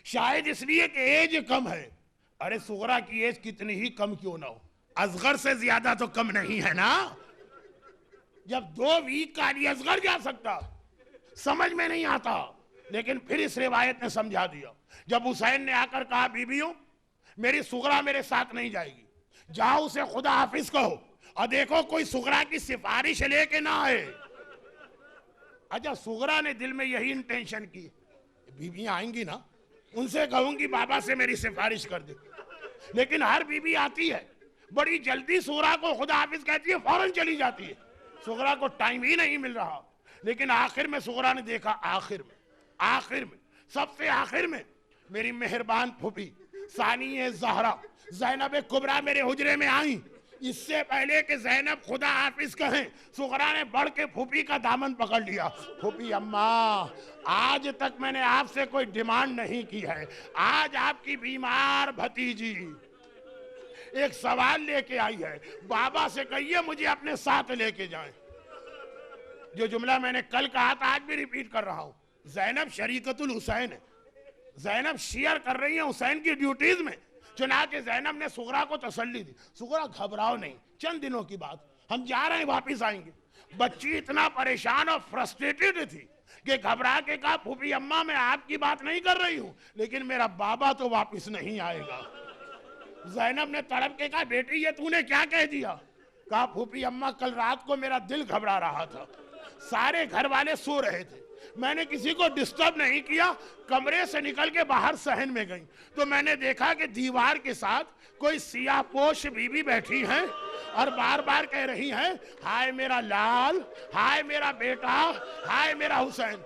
شاید اس لیے کہ ایج کم ہے. ارے صغرا کی ایج کتنی ہی کم کیوں نہ ہو, اصغر سے زیادہ تو کم نہیں ہے نا. جب 2 ویک کا علی اصغر جا سکتا, سمجھ میں نہیں آتا. لیکن پھر اس روایت نے سمجھا دیا. جب حسین نے آ کر کہا بیویوں میری صغرا میرے ساتھ نہیں جائے گی, جاؤ اسے خدا حافظ کہو, اور دیکھو کوئی صغرا کی سفارش لے کے نہ آئے. اچھا صغرا نے دل میں یہی انٹینشن کی, بیویاں آئیں گی نا, ان سے کہوں گی بابا سے میری سفارش کر دے. لیکن ہر بیوی آتی ہے, بڑی جلدی صغرا کو خدا حافظ کہتی ہے, فوراً چلی جاتی ہے. صغرا کو ٹائم ہی نہیں مل رہا. لیکن آخر میں صغرا نے دیکھا, آخر میں سب سے آخر میں میری مہربان پھوپھی ثانیہ زہرا زینب کبرا میرے حجرے میں آئیں. اس سے پہلے کہ زینب خدا حافظ کہیں, صغرا نے بڑھ کے پھوپھی کا دامن پکڑ لیا. پھوپھی اماں, آج تک میں نے آپ سے کوئی ڈیمانڈ نہیں کی ہے, آج آپ کی بیمار بھتیجی ایک سوال لے کے آئی ہے, بابا سے کہیے مجھے اپنے ساتھ لے کے جائیں. جو جملہ میں نے کل کہا تھا آج بھی ریپیٹ کر رہا ہوں. زینب شریکت الحسین ہے, زینب شیئر کر رہی ہیں حسین کی ڈیوٹیز میں. چنانچہ زینب نے صغرا کو تسلی دی, صغرا گھبراؤ نہیں, چند دنوں کی بات, ہم جا رہے ہیں, واپس آئیں گے. بچی اتنا پریشان اور فرسٹریٹڈ تھی کہ گھبرا کے کہا پھوپھی اماں میں آپ کی بات نہیں کر رہی ہوں, لیکن میرا بابا تو واپس نہیں آئے گا. زینب نے تڑپ کے کہا بیٹی یہ تو نے کیا کہہ دیا؟ کہا پھوپھی اماں کل رات کو میرا دل گھبرا رہا تھا, سارے گھر والے سو رہے تھے, میں نے کسی کو ڈسٹرب نہیں کیا, کمرے سے نکل کے باہر صحن میں گئی تو میں نے دیکھا کہ دیوار کے ساتھ کوئی سیاہ پوش بیوی بیٹھی ہیں, اور بار بار کہہ رہی ہیں ہائے میرا لال، ہائے میرا بیٹا، ہائے میرا حسین۔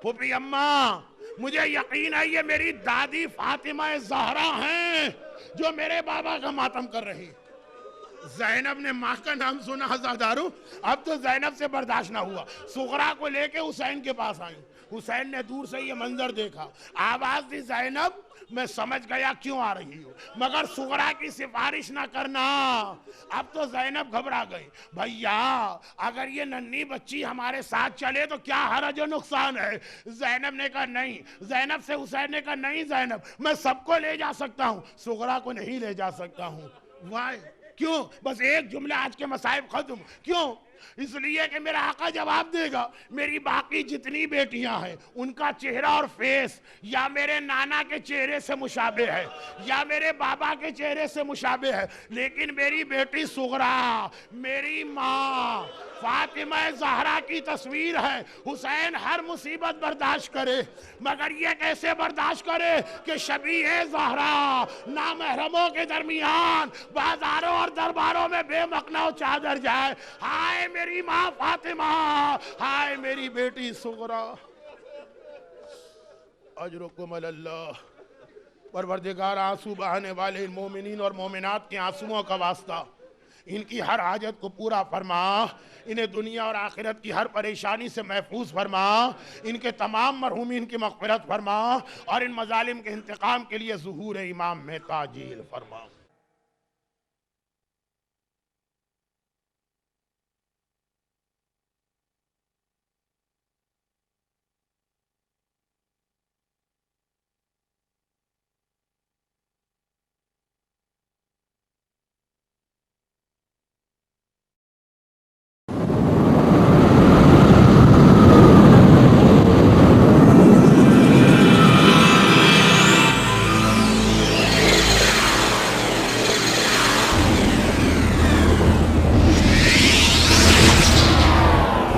پھوپھی اماں، مجھے یقین ہے یہ میری دادی فاطمہ زہرا ہیں جو میرے بابا کا ماتم کر رہی۔ زینب نے ماں کا نام سنا ہزاداروں، اب تو زینب سے برداشت نہ ہوا، سغرا کو لے کے حسین کے پاس آئیں۔ حسین نے دور سے یہ منظر دیکھا، آواز دی زینب میں سمجھ گیا کیوں آ رہی ہوں، مگر سغرا کی سفارش نہ کرنا۔ اب تو زینب گھبرا گئی، بھیا اگر یہ ننھی بچی ہمارے ساتھ چلے تو کیا حرج و نقصان ہے؟ زینب نے کہا نہیں، زینب سے حسین نے کہا نہیں زینب، میں سب کو لے جا سکتا ہوں، سغرا کو نہیں لے جا سکتا ہوں۔ وائے کیوں؟ بس ایک جملہ آج کے مصائب ختم۔ کیوں؟ اس لیے کہ میرا آقا جواب دے گا میری باقی جتنی بیٹیاں ہیں ان کا چہرہ اور فیس یا میرے نانا کے چہرے سے مشابہ ہے یا میرے بابا کے چہرے سے مشابہ ہے، لیکن میری بیٹی سغرا، میری ماں فاطمہ زہرا کی تصویر ہے۔ حسین ہر مصیبت برداشت کرے، مگر یہ کیسے برداشت کرے کہ شبیہ زہرا نامحرموں کے درمیان بازاروں اور درباروں میں بے مقنع چادر جائے۔ ہائے میری ماں فاطمہ، ہائے میری بیٹی سغرا۔ اجرکم اللہ۔ پروردگار آنسو بہانے والے مومنین اور مومنات کے آنسوؤں کا واسطہ ان کی ہر حاجت کو پورا فرما، انہیں دنیا اور آخرت کی ہر پریشانی سے محفوظ فرما، ان کے تمام مرحومین کی مغفرت فرما اور ان مظالم کے انتقام کے لیے ظہور امام میں تعجیل فرما۔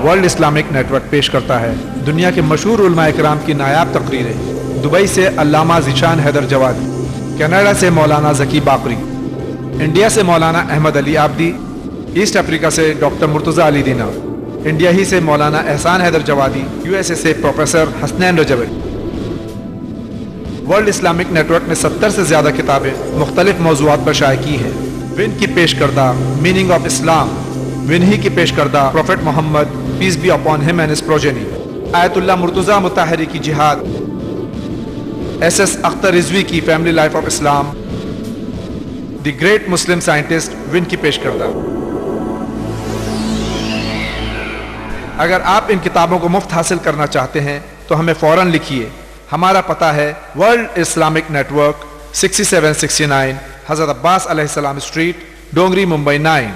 ورلڈ اسلامک نیٹ ورک پیش کرتا ہے دنیا کے مشہور علماء اکرام کی نایاب تقریریں۔ دبئی سے علامہ ذیشان حیدر جوادی، کینیڈا سے مولانا ذکی باقری، انڈیا سے مولانا احمد علی عابدی، ایسٹ افریقہ سے ڈاکٹر مرتضیٰ علی دینا، انڈیا ہی سے Maulana Ehsan Haider Jawadi, U S A سے professor Hasnain Rajabi. World Islamic network نے 70 سے زیادہ کتابیں مختلف موضوعات پر شائع کی ہیں۔ ون کی پیش کردہ میننگ آف اسلام، ون ہی کی پیش کردہ prophet Muhammad peace be upon him and his progeny, Ayatollah Murtaza مطہری کی جہاد، ایس ایس اختر رضوی کی family life of Islam, the great Muslim scientist, one کی پیش کردہ۔ اگر آپ ان کتابوں کو مفت حاصل کرنا چاہتے ہیں تو ہمیں فوراً لکھیے۔ ہمارا پتہ ہے ورلڈ اسلامک نیٹ ورک 6769 حضرت عباس علیہ السلام اسٹریٹ، ڈونگری، ممبئی 9۔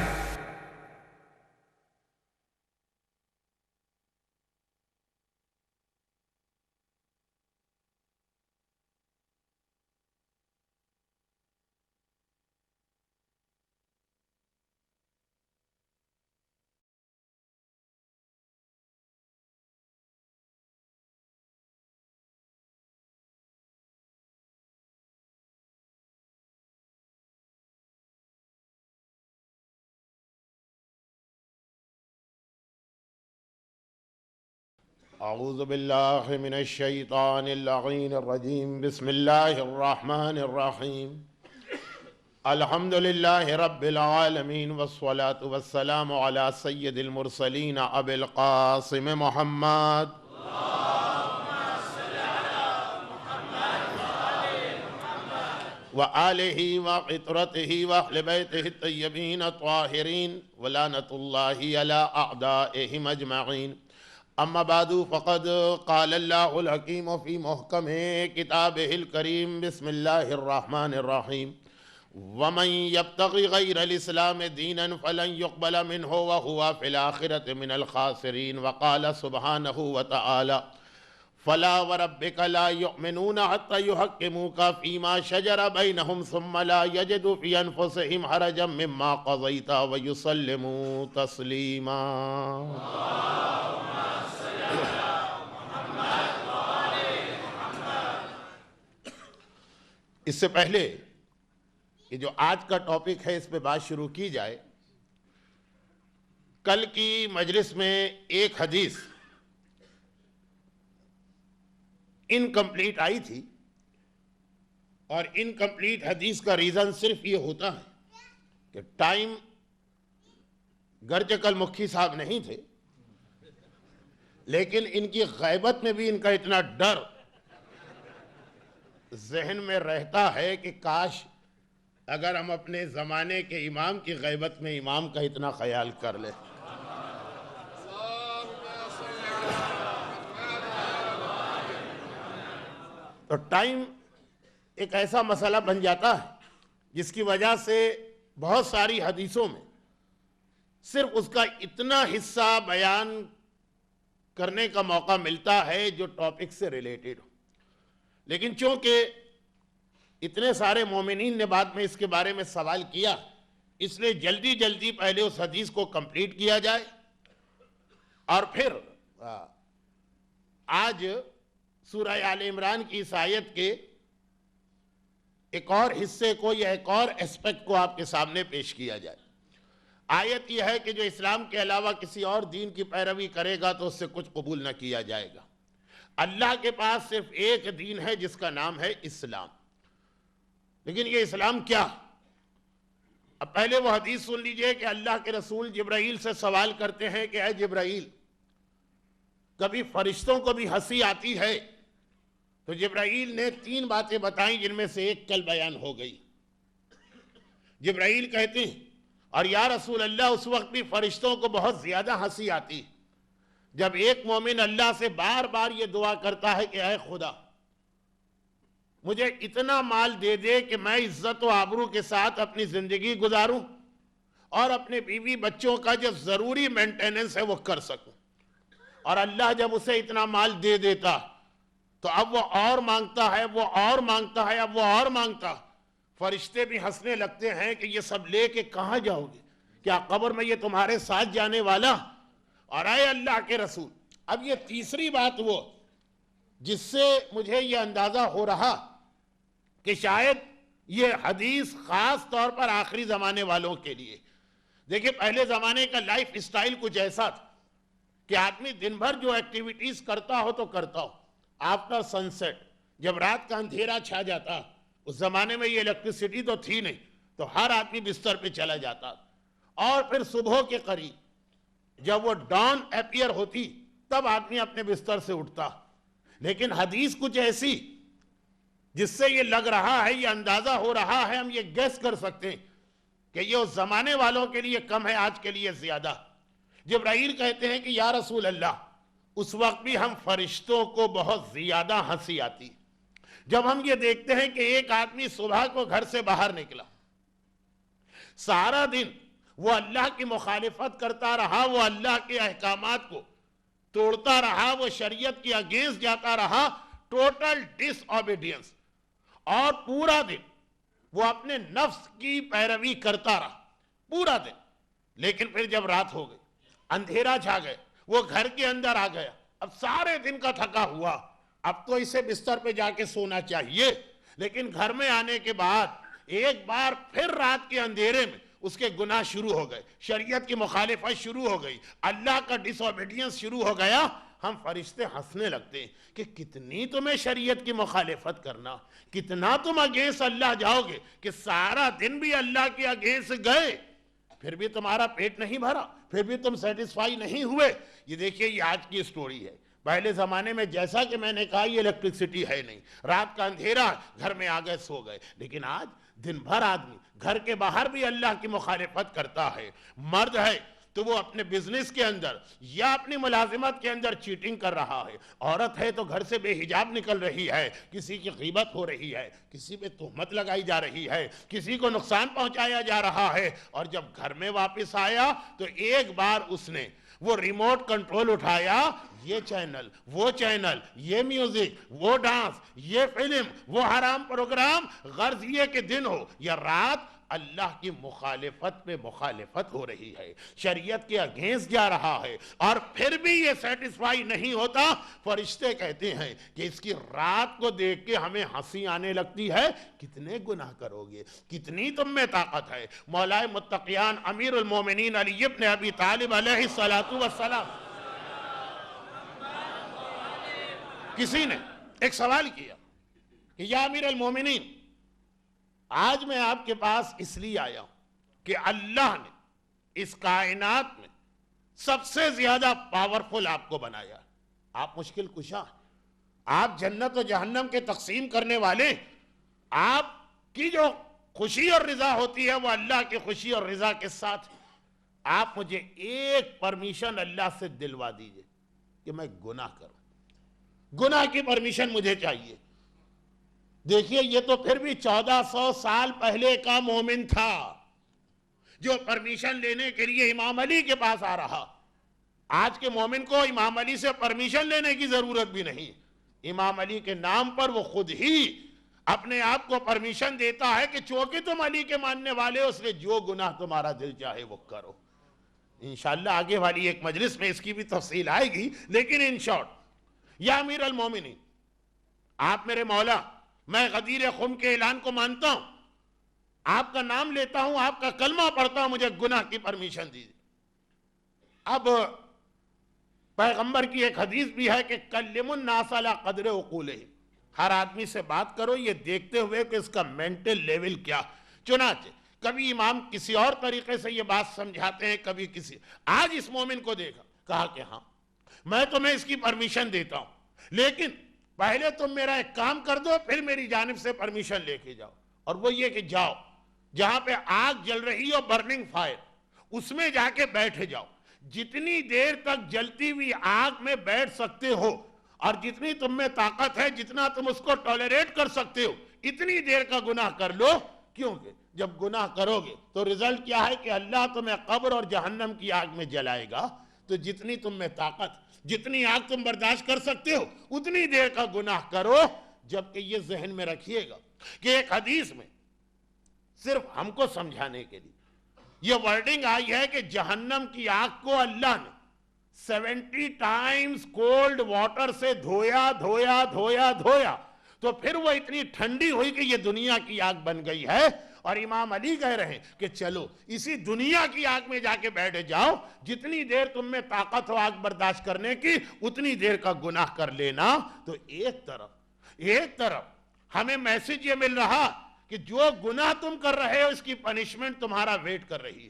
اعوذ باللہ من الشیطان اللعین الرجیم، بسم اللہ الرحمن الرحیم، الحمدللہ رب العالمین والصلاة والسلام علی سید المرسلین ابی القاسم محمد وآلہ وقطرتہ واہل بیتہ الطیبین الطاہرین ولعنۃ اللہ علی اعدائہم اجمعین۔ اما بعد فقد قال اللہ الحکیم فی محکم کتابہ الکریم، بسم اللہ الرحمن الرحیم، ومن یبتغی غیر الاسلام دینا فلن يقبل منہ وہو فی الآخرۃ من الخاسرین۔ وقال سبحانہ وتعالی فلا وربک لا یؤمنون حتی یحکموک فیما شجر بینہم ثم لا یجدوا فی انفسہم حرجا مما قضیت ویسلموا تسلیما۔ اس سے پہلے کہ جو آج کا ٹاپک ہے اس پہ بات شروع کی جائے. کل کی مجلس میں ایک حدیث انکمپلیٹ آئی تھی، اور انکمپلیٹ حدیث کا ریزن صرف یہ ہوتا ہے کہ ٹائم، گرچہ کل مکھی صاحب نہیں تھے لیکن ان کی غیبت میں بھی ان کا اتنا ڈر ذہن میں رہتا ہے کہ کاش اگر ہم اپنے زمانے کے امام کی غیبت میں امام کا اتنا خیال کر لیں. تو ٹائم ایک ایسا مسئلہ بن جاتا ہے جس کی وجہ سے بہت ساری حدیثوں میں صرف اس کا اتنا حصہ بیان کرنے کا موقع ملتا ہے جو ٹاپک سے ریلیٹڈ ہو. لیکن چونکہ اتنے سارے مومنین نے بعد میں اس کے بارے میں سوال کیا، اس لیے جلدی جلدی پہلے اس حدیث کو کمپلیٹ کیا جائے، اور پھر آج سورہ آل عمران کی اس آیت کے ایک اور حصے کو یا ایک اور اسپیکٹ کو آپ کے سامنے پیش کیا جائے. آیت یہ ہے کہ جو اسلام کے علاوہ کسی اور دین کی پیروی کرے گا تو اس سے کچھ قبول نہ کیا جائے گا. اللہ کے پاس صرف ایک دین ہے جس کا نام ہے اسلام. لیکن یہ اسلام کیا؟ اب پہلے وہ حدیث سن لیجئے کہ اللہ کے رسول جبرائیل سے سوال کرتے ہیں کہ اے جبرائیل، کبھی فرشتوں کو بھی ہنسی آتی ہے؟ تو جبرائیل نے 3 باتیں بتائیں جن میں سے ایک کل بیان ہو گئی. جبرائیل کہتے ہیں اور یا رسول اللہ اس وقت بھی فرشتوں کو بہت زیادہ ہنسی آتی جب ایک مومن اللہ سے بار بار یہ دعا کرتا ہے کہ اے خدا مجھے اتنا مال دے دے کہ میں عزت و آبرو کے ساتھ اپنی زندگی گزاروں اور اپنے بیوی بچوں کا جو ضروری مینٹیننس ہے وہ کر سکوں. اور اللہ جب اسے اتنا مال دے دیتا تو اب وہ اور مانگتا ہے، وہ اور مانگتا ہے، اب وہ اور مانگتا. فرشتے بھی ہنسنے لگتے ہیں کہ یہ سب لے کے کہاں جاؤ گے؟ کیا قبر میں یہ تمہارے ساتھ جانے والا؟ اور اے اللہ کے رسول، اب یہ تیسری بات وہ جس سے مجھے یہ اندازہ ہو رہا کہ شاید یہ حدیث خاص طور پر آخری زمانے والوں کے لیے. دیکھیں پہلے زمانے کا لائف اسٹائل کچھ ایسا تھا کہ آدمی دن بھر جو ایکٹیویٹیز کرتا ہو تو کرتا ہو، آفٹر سن سیٹ جب رات کا اندھیرا چھا جاتا، اس زمانے میں یہ الیکٹریسٹی تو تھی نہیں، تو ہر آدمی بستر پہ چلا جاتا، اور پھر صبح کے قریب جب وہ ڈان اپیئر ہوتی تب آدمی اپنے بستر سے اٹھتا. لیکن حدیث کچھ ایسی جس سے یہ لگ رہا ہے، یہ اندازہ ہو رہا ہے، ہم یہ گیس کر سکتے ہیں کہ یہ اس زمانے والوں کے لیے کم ہے، آج کے لیے زیادہ. جبرائیل کہتے ہیں کہ یا رسول اللہ اس وقت بھی ہم فرشتوں کو بہت زیادہ ہنسی آتی جب ہم یہ دیکھتے ہیں کہ ایک آدمی صبح کو گھر سے باہر نکلا، سارا دن وہ اللہ کی مخالفت کرتا رہا، وہ اللہ کے احکامات کو توڑتا رہا، وہ شریعت کی اگینسٹ جاتا رہا، ٹوٹل ڈس اوبیڈینس، اور پورا دن وہ اپنے نفس کی پیروی کرتا رہا پورا دن. لیکن پھر جب رات ہو گئی، اندھیرا چھا گئے، وہ گھر کے اندر آ گیا، اب سارے دن کا تھکا ہوا، اب تو اسے بستر پہ جا کے سونا چاہیے. لیکن گھر میں آنے کے بعد ایک بار پھر رات کے اندھیرے میں اس کے گناہ شروع ہو گئے، شریعت کی مخالفت شروع ہو گئی، اللہ کا ڈس اوبیڈینس شروع ہو گیا. ہم فرشتے ہنسنے لگتے ہیں کہ کتنی تمہیں شریعت کی مخالفت کرنا، کتنا تم اگینسٹ اللہ جاؤ گے کہ سارا دن بھی اللہ کے اگینسٹ گئے، پھر بھی تمہارا پیٹ نہیں بھرا، پھر بھی تم سیٹسفائی نہیں ہوئے. یہ دیکھیے یہ آج کی سٹوری ہے. پہلے زمانے میں جیسا کہ میں نے کہا یہ الیکٹرسٹی ہے نہیں، رات کا اندھیرا، گھر میں آ گئے سو گئے. لیکن آج دن بھر آدمی گھر کے باہر بھی اللہ کی مخالفت کرتا ہے. مرد ہے تو وہ اپنے بزنس کے اندر یا اپنی ملازمت کے اندر چیٹنگ کر رہا ہے، عورت ہے تو گھر سے بے حجاب نکل رہی ہے، کسی کی غیبت ہو رہی ہے، کسی پہ تہمت لگائی جا رہی ہے، کسی کو نقصان پہنچایا جا رہا ہے. اور جب گھر میں واپس آیا تو ایک بار اس نے وہ ریموٹ کنٹرول اٹھایا، یہ چینل، وہ چینل، یہ میوزک، وہ ڈانس، یہ فلم، وہ حرام پروگرام، غرض یہ کہ دن ہو یا رات اللہ کی مخالفت پہ مخالفت ہو رہی ہے، شریعت کے اگینسٹ جا رہا ہے، اور پھر بھی یہ سیٹسفائی نہیں ہوتا۔ فرشتے کہتے ہیں کہ اس کی رات کو دیکھ کے ہمیں ہنسی آنے لگتی ہے، کتنے گناہ کرو گے، کتنی تم میں طاقت ہے۔ مولا متقیان امیر المومنین علی ابن ابی طالب علیہ السلام، کسی نے ایک سوال کیا کہ یا امیر المومنین، آج میں آپ کے پاس اس لیے آیا ہوں کہ اللہ نے اس کائنات میں سب سے زیادہ پاورفل آپ کو بنایا، آپ مشکل کشا، آپ جنت و جہنم کے تقسیم کرنے والے، آپ کی جو خوشی اور رضا ہوتی ہے وہ اللہ کی خوشی اور رضا کے ساتھ۔ آپ مجھے ایک پرمیشن اللہ سے دلوا دیجئے کہ میں گناہ کروں، گناہ کی پرمیشن مجھے چاہیے۔ دیکھیے یہ تو پھر بھی 1400 سال پہلے کا مومن تھا جو پرمیشن لینے کے لیے امام علی کے پاس آ رہا۔ آج کے مومن کو امام علی سے پرمیشن لینے کی ضرورت بھی نہیں، امام علی کے نام پر وہ خود ہی اپنے آپ کو پرمیشن دیتا ہے کہ چونکہ تم علی کے ماننے والے ہو، اس لیے جو گناہ تمہارا دل چاہے وہ کرو۔ انشاءاللہ آگے والی ایک مجلس میں اس کی بھی تفصیل آئے گی، لیکن ان شارٹ، یا امیر المومنین، آپ میرے مولا، میں غدیر خم کے اعلان کو مانتا ہوں، آپ کا نام لیتا ہوں، آپ کا کلمہ پڑھتا ہوں، مجھے گناہ کی پرمیشن دیجیے۔ اب پیغمبر کی ایک حدیث بھی ہے کہ کلم الناس علی قدر عقولہم، ہر آدمی سے بات کرو یہ دیکھتے ہوئے کہ اس کا مینٹل لیول کیا۔ چنانچہ کبھی امام کسی اور طریقے سے یہ بات سمجھاتے ہیں، کبھی کسی۔ آج اس مومن کو دیکھا، کہا کہ ہاں میں تمہیں اس کی پرمیشن دیتا ہوں، لیکن پہلے تم میرا ایک کام کر دو، پھر میری جانب سے پرمیشن لے کے جاؤ، اور وہ یہ کہ جاؤ جہاں پہ آگ جل رہی ہو، برننگ فائر، اس میں جا کے بیٹھ جاؤ، جتنی دیر تک جلتی ہوئی آگ میں بیٹھ سکتے ہو اور جتنی تم میں طاقت ہے، جتنا تم اس کو ٹالریٹ کر سکتے ہو، اتنی دیر کا گناہ کر لو، کیونکہ جب گناہ کرو گے تو رزلٹ کیا ہے کہ اللہ تمہیں قبر اور جہنم کی آگ میں جلائے گا۔ تو جتنی تم میں طاقت، جتنی آگ تم برداشت کر سکتے ہو، اتنی دیر کا گناہ کرو۔ جبکہ یہ ذہن میں رکھیے گا کہ ایک حدیث میں صرف ہم کو سمجھانے کے لیے یہ ورڈنگ آئی ہے کہ جہنم کی آگ کو اللہ نے 70 ٹائمز کولڈ واٹر سے دھویا دھویا دھویا دھویا، تو پھر وہ اتنی ٹھنڈی ہوئی کہ یہ دنیا کی آگ بن گئی ہے۔ اور امام علی کہہ رہے ہیں کہ چلو اسی دنیا کی آگ میں جا کے بیٹھ جاؤ، جتنی دیر تم میں طاقت ہو آگ برداشت کرنے کی، اتنی دیر کا گناہ کر لینا۔ تو ایک طرف ہمیں میسج یہ مل رہا کہ جو گناہ تم کر رہے ہو اس کی پنشمنٹ تمہارا ویٹ کر رہی ہے،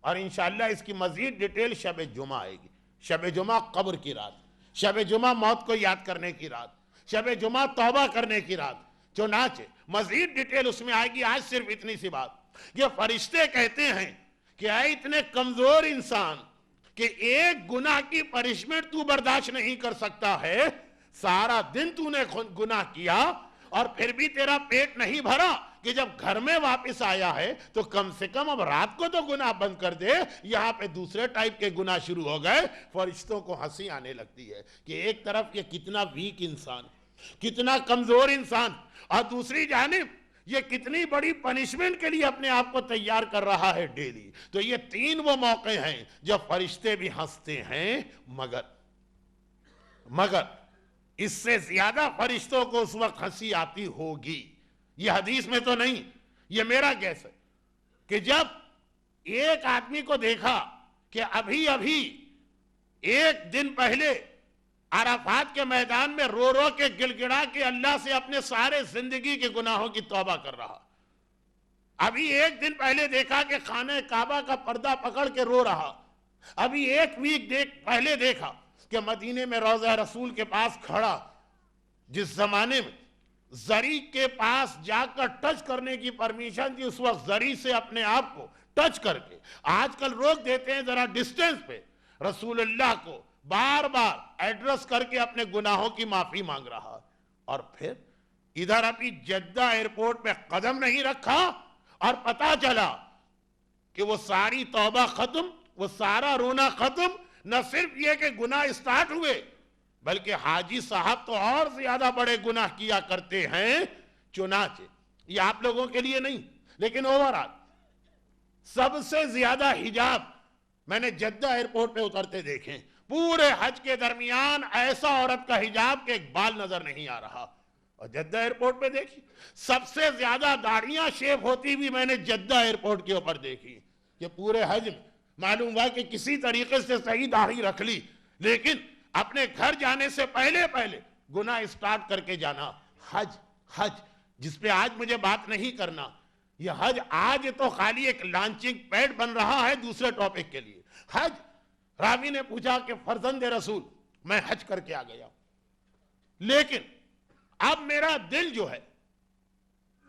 اور انشاءاللہ اس کی مزید ڈیٹیل شب جمعہ آئے گی۔ شب جمعہ قبر کی رات، شب جمعہ موت کو یاد کرنے کی رات، شب جمعہ توبہ کرنے کی رات، چنانچہ مزید ڈیٹیل اس میں آئے گی۔ آج صرف اتنی سی بات، یہ فرشتے کہتے ہیں کہ اے اتنے کمزور انسان کہ ایک گناہ کی پنشمنٹ تو برداشت نہیں کر سکتا ہے، سارا دن تو نے گناہ کیا اور پھر بھی تیرا پیٹ نہیں بھرا، کہ جب گھر میں واپس آیا ہے تو کم سے کم اب رات کو تو گناہ بند کر دے۔ یہاں پہ دوسرے ٹائپ کے گناہ شروع ہو گئے۔ فرشتوں کو ہنسی آنے لگتی ہے کہ ایک طرف یہ کتنا ویک انسان، کتنا کمزور انسان، اور دوسری جانب یہ کتنی بڑی پنشمنٹ کے لیے اپنے آپ کو تیار کر رہا ہے ڈیلی۔ تو یہ تین وہ موقع ہیں جب فرشتے بھی ہنستے ہیں، مگر اس سے زیادہ فرشتوں کو اس وقت ہنسی آتی ہوگی۔ یہ حدیث میں تو نہیں، یہ میرا گیس ہے کہ جب ایک آدمی کو دیکھا کہ ابھی ایک دن پہلے عرفات کے میدان میں رو رو کے گڑ گڑا کے اللہ سے اپنے سارے زندگی کے گناہوں کی توبہ کر رہا، ابھی ایک دن پہلے دیکھا کہ خانہ کعبہ کا پردہ پکڑ کے رو رہا، ابھی ایک ویک پہلے دیکھا کہ مدینے میں روضہ رسول کے پاس کھڑا، جس زمانے میں زری کے پاس جا کر ٹچ کرنے کی پرمیشن تھی، اس وقت زری سے اپنے آپ کو ٹچ کر کے، آج کل روک دیتے ہیں ذرا ڈسٹینس پہ، رسول اللہ کو بار بار ایڈریس کر کے اپنے گناہوں کی معافی مانگ رہا۔ اور پھر ادھر ابھی جدہ ایئرپورٹ پہ قدم نہیں رکھا اور پتا چلا کہ وہ ساری توبہ ختم، وہ سارا رونا ختم۔ نہ صرف یہ کہ گناہ اسٹارٹ ہوئے، بلکہ حاجی صاحب تو اور زیادہ بڑے گناہ کیا کرتے ہیں۔ چنانچہ یہ آپ لوگوں کے لیے نہیں، لیکن اوورآل سب سے زیادہ حجاب میں نے جدہ ایئرپورٹ پہ اترتے دیکھیں. پورے حج کے درمیان ایسا عورت کا حجاب کہ ایک بال نظر نہیں آ رہا. اور جدہ ایئرپورٹ پہ دیکھی سب سے زیادہ داڑیاں شیپ ہوتی بھی میں نے جدہ ایئرپورٹ کے اوپر دیکھی. کہ پورے حج میں معلوم ہوا کہ کسی طریقے سے صحیح داڑھی رکھ لی, لیکن اپنے گھر جانے سے پہلے گناہ اسٹارٹ کر کے جانا. حج جس پہ آج مجھے بات نہیں کرنا, یہ حج آج تو خالی ایک لانچنگ پیڈ بن رہا ہے دوسرے ٹاپک کے لیے. حج, راوی نے پوچھا کہ فرزند رسول میں حج کر کے آ گیا, لیکن اب میرا دل جو ہے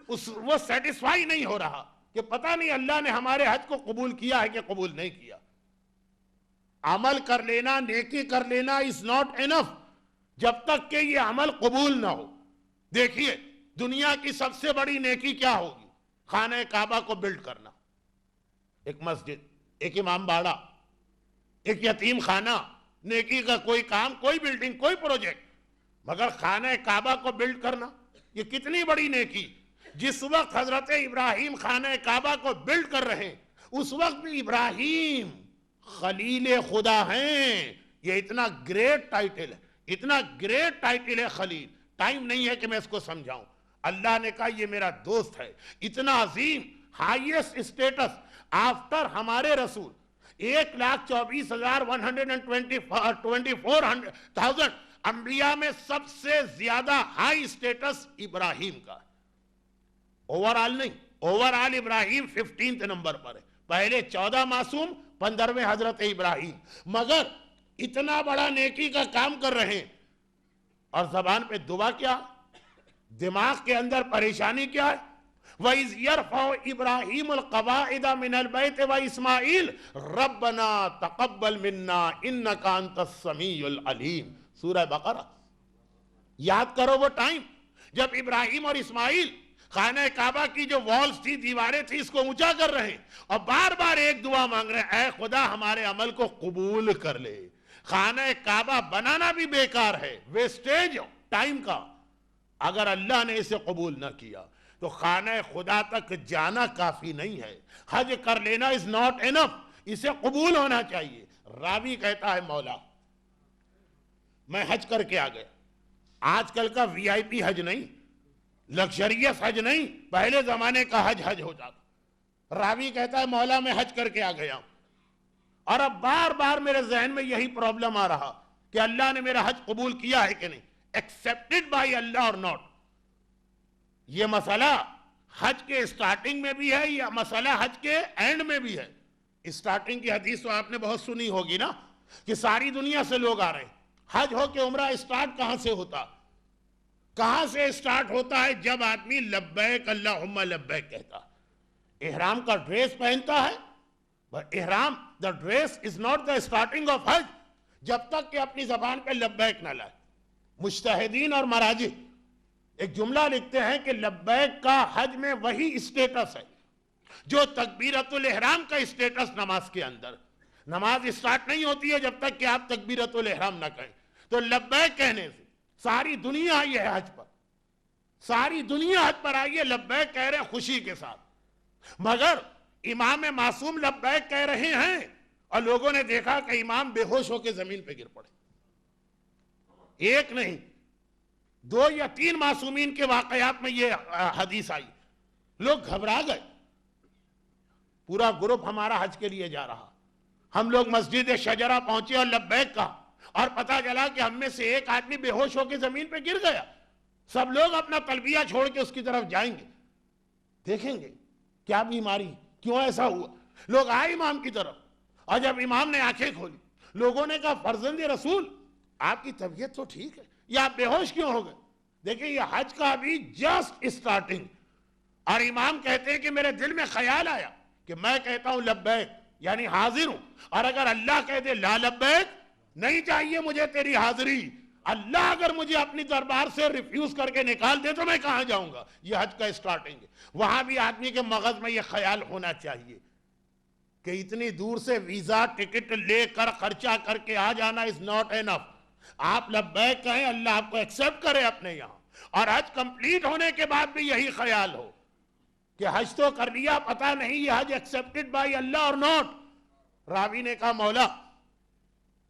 وہ سیٹسفائی نہیں ہو رہا کہ پتہ نہیں اللہ نے ہمارے حج کو قبول کیا ہے کہ قبول نہیں کیا. عمل کر لینا, نیکی کر لینا is not enough جب تک کہ یہ عمل قبول نہ ہو. دیکھیے دنیا کی سب سے بڑی نیکی کیا ہوگی؟ خانہ کعبہ کو بلڈ کرنا. ایک مسجد, ایک امام باڑہ, ایک یتیم خانہ, نیکی کا کوئی کام, کوئی بلڈنگ, کوئی پروجیکٹ, مگر خانہ کعبہ کو بلڈ کرنا یہ کتنی بڑی نیکی. جس وقت حضرت ابراہیم خانہ کعبہ کو بلڈ کر رہے ہیں اس وقت بھی ابراہیم خلیل خدا ہیں. یہ اتنا گریٹ ٹائٹل ہے, اتنا گریٹ ٹائٹل ہے خلیل. ٹائم نہیں ہے کہ میں اس کو سمجھاؤں. اللہ نے کہا یہ میرا دوست ہے. اتنا عظیم ہائیسٹ اسٹیٹس آفٹر ہمارے رسول 1,24,124,000 انبیاء میں سب سے زیادہ ہائی اسٹیٹس ابراہیم کا. اوورآل نہیں, اوورآل ابراہیم 15 نمبر پر ہے. پہلے 14 معصوم, 15ویں حضرت ابراہیم. مگر اتنا بڑا نیکی کا کام کر رہے ہیں اور زبان پہ دعا کیا, دماغ کے اندر پریشانی کیا ہے؟ وَإِذْ يَرْفَعُ إِبْرَاهِيمُ الْقَوَاعِدَ مِنَ الْبَيْتِ وَإِسْمَاعِيلُ رَبَّنَا تَقَبَّلْ مِنَّا إِنَّكَ أَنْتَ السَّمِيعُ الْعَلِيمُ. سورہ بقرہ. یاد کرو وہ ٹائم جب ابراہیم اور اسماعیل خانہ کعبہ کی جو والز تھی, دیواریں تھی, اس کو اونچا کر رہے ہیں اور بار بار ایک دعا مانگ رہے ہیں, اے خدا ہمارے عمل کو قبول کر لے. خانہ کعبہ بنانا بھی بیکار ہے, ویسٹیج ٹائم کا. اگر اللہ نے اسے قبول نہ کیا تو خانہ خدا تک جانا کافی نہیں ہے. حج کر لینا is not enough, اسے قبول ہونا چاہیے. راوی کہتا ہے مولا میں حج کر کے آ گیا. آج کل کا وی آئی پی حج نہیں, لگژریس حج نہیں, پہلے زمانے کا حج ہوتا تھا. راوی کہتا ہے مولا میں حج کر کے آ گیا ہوں, اور اب بار بار میرے ذہن میں یہی پرابلم آ رہا کہ اللہ نے میرا حج قبول کیا ہے کہ نہیں, ایکسیپٹڈ بائی اللہ اور ناٹ. یہ مسئلہ حج کے اسٹارٹنگ میں بھی ہے, یا مسئلہ حج کے اینڈ میں بھی ہے. اسٹارٹنگ کی حدیث تو آپ نے بہت سنی ہوگی نا, کہ ساری دنیا سے لوگ آ رہے ہیں. حج ہو کہ عمرہ اسٹارٹ کہاں سے ہوتا؟ کہاں سے اسٹارٹ ہوتا ہے؟ جب آدمی لبیک اللہم لبیک کہتا, احرام کا ڈریس پہنتا ہے. احرام the dress is not the starting of حج جب تک کہ اپنی زبان پہ لبیک نہ لائے. مجتہدین اور مراجع ایک جملہ لکھتے ہیں کہ لبیک کا حج میں وہی اسٹیٹس ہے جو تکبیرۃ الاحرام کا اسٹیٹس نماز کے اندر. نماز اسٹارٹ نہیں ہوتی ہے جب تک کہ آپ تکبیرۃ الاحرام نہ کہیں. تو لبیک کہنے سے ساری دنیا آئی ہے حج پر, ساری دنیا حج پر آئی ہے, لبیک کہہ رہے ہیں خوشی کے ساتھ. مگر امام معصوم لبیک کہہ رہے ہیں اور لوگوں نے دیکھا کہ امام بے ہوش ہو کے زمین پہ گر پڑے. ایک نہیں 2 یا 3 معصومین کے واقعات میں یہ حدیث آئی. لوگ گھبرا گئے. پورا گروپ ہمارا حج کے لیے جا رہا, ہم لوگ مسجد شجرہ پہنچے اور لبیک کہا, اور پتا چلا کہ ہم میں سے ایک آدمی بے ہوش ہو کے زمین پہ گر گیا. سب لوگ اپنا تلبیہ چھوڑ کے اس کی طرف جائیں گے, دیکھیں گے کیا بیماری, کیوں ایسا ہوا. لوگ آئے امام کی طرف, اور جب امام نے آنکھیں کھولی لوگوں نے کہا فرزند رسول آپ کی طبیعت تو ٹھیک ہے, یہ آپ بے ہوش کیوں ہو گئے؟ دیکھیں یہ حج کا ابھی جسٹ اسٹارٹنگ. اور امام کہتے ہیں کہ میرے دل میں خیال آیا کہ میں کہتا ہوں لبیک یعنی حاضر ہوں, اور اگر اللہ کہہ دے لا لبیک نہیں چاہیے مجھے تیری حاضری, اللہ اگر مجھے اپنی دربار سے ریفیوز کر کے نکال دے تو میں کہاں جاؤں گا. یہ حج کا اسٹارٹنگ ہے. وہاں بھی آدمی کے مغز میں یہ خیال ہونا چاہیے کہ اتنی دور سے ویزا ٹکٹ لے کر خرچہ کر کے آ جانا از ناٹ اینف. آپ لبیک کہیں, اللہ آپ کو ایکسیپٹ کرے اپنے یہاں, اور حج کمپلیٹ ہونے کے بعد بھی یہی خیال ہو کہ حج تو کر لیا, پتا نہیں یہ حج ایکسپٹڈ بائی اللہ اور ناٹ. راوی نے کہا مولا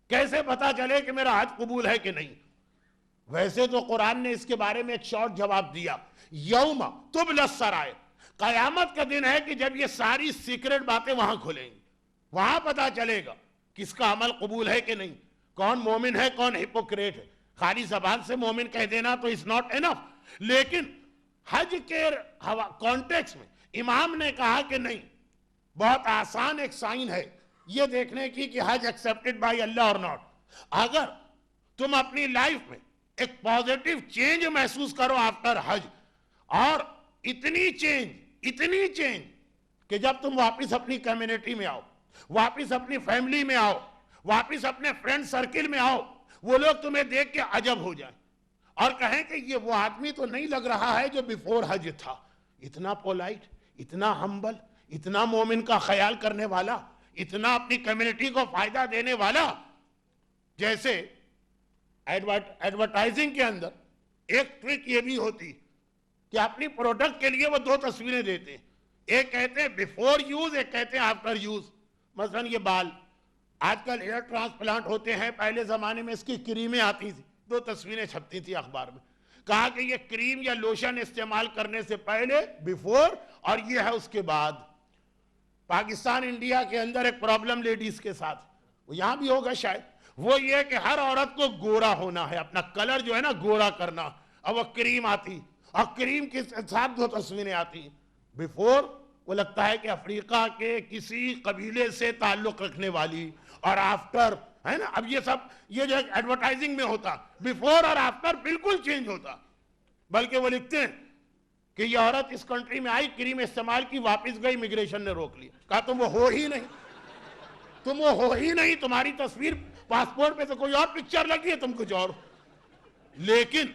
کیسے پتا چلے کہ میرا حج قبول ہے کہ نہیں؟ ویسے تو قرآن نے اس کے بارے میں ایک شارٹ جواب دیا, یوم تبلی السرائر, قیامت کا دن ہے کہ جب یہ ساری سیکرٹ باتیں وہاں کھلیں گی, وہاں پتا چلے گا کس کا عمل قبول ہے کہ نہیں, کون مومن ہے کون ہپوکریٹ ہے. خالی زبان سے مومن کہہ دینا تو اس ناٹ انف, لیکن حج کے کانٹیکس میں امام نے کہا کہ نہیں, بہت آسان ایک سائن ہے یہ دیکھنے کی کہ حج ایکسپٹڈ بائی اللہ اور ناٹ. اگر تم اپنی لائف میں ایک پازیٹیو چینج محسوس کرو آفٹر حج, اور اتنی چینج کہ جب تم واپس اپنی کمیونٹی میں آؤ, واپس اپنی فیملی میں آؤ, واپس اپنے فرینڈ سرکل میں آؤ, وہ لوگ تمہیں دیکھ کے عجب ہو جائیں اور کہیں کہ یہ وہ آدمی تو نہیں لگ رہا ہے جو بیفور حج تھا, اتنا پولائٹ, اتنا ہمبل, اتنا مومن کا خیال کرنے والا, اتنا اپنی کمیونٹی کو فائدہ دینے والا. جیسے ایڈورٹائزنگ کے اندر ایک ٹرک یہ بھی ہوتی کہ اپنی پروڈکٹ کے لیے وہ 2 تصویریں دیتے ہیں, ایک کہتے ہیں بیفور یوز, ایک کہتے ہیں آفٹر یوز. مثلا یہ بال, آج کل ہیئر ٹرانسپلانٹ ہوتے ہیں, پہلے زمانے میں اس کی کریمیں آتی تھی, 2 تصویریں چھپتی تھی اخبار میں, کہا کہ یہ کریم یا لوشن استعمال کرنے سے پہلے بیفور, اور یہ ہے اس کے بعد. پاکستان انڈیا کے اندر ایک پرابلم لیڈیز کے ساتھ, وہ یہاں بھی ہوگا شاید, وہ یہ کہ ہر عورت کو گورا ہونا ہے, اپنا کلر جو ہے نا گورا کرنا, اور وہ کریم آتی, اور کریم کے ساتھ 2 تصویریں آتی. بیفور وہ لگتا ہے کہ افریقہ کے کسی قبیلے سے تعلق رکھنے والی, اور آفٹر ہے نا, اب یہ سب یہ جو ایڈورٹائزنگ میں ہوتا, بیفور اور آفٹر بالکل چینج ہوتا. بلکہ وہ لکھتے ہیں کہ یہ عورت اس کنٹری میں آئی, کریم استعمال کی, واپس گئی, امیگریشن نے روک لیا, کہا تم وہ ہو ہی نہیں, تمہاری تصویر پاسپورٹ پہ تو کوئی اور پکچر لگی ہے, تم کچھ اور. لیکن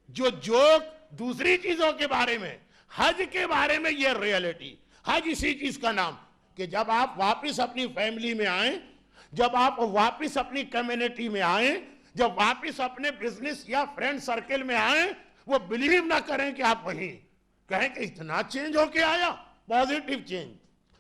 جو جوک دوسری چیزوں کے بارے میں, حج کے بارے میں یہ ریئلٹی. حج اسی چیز کا نام کہ جب آپ واپس اپنی فیملی میں آئیں, جب آپ واپس اپنی کمیونٹی میں آئیں, جب واپس اپنے بزنس یا فرینڈ سرکل میں آئیں, وہ بلیو نہ کریں کہ آپ وہیں, کہیں کہ اتنا چینج ہو کے آیا, پازیٹیو چینج,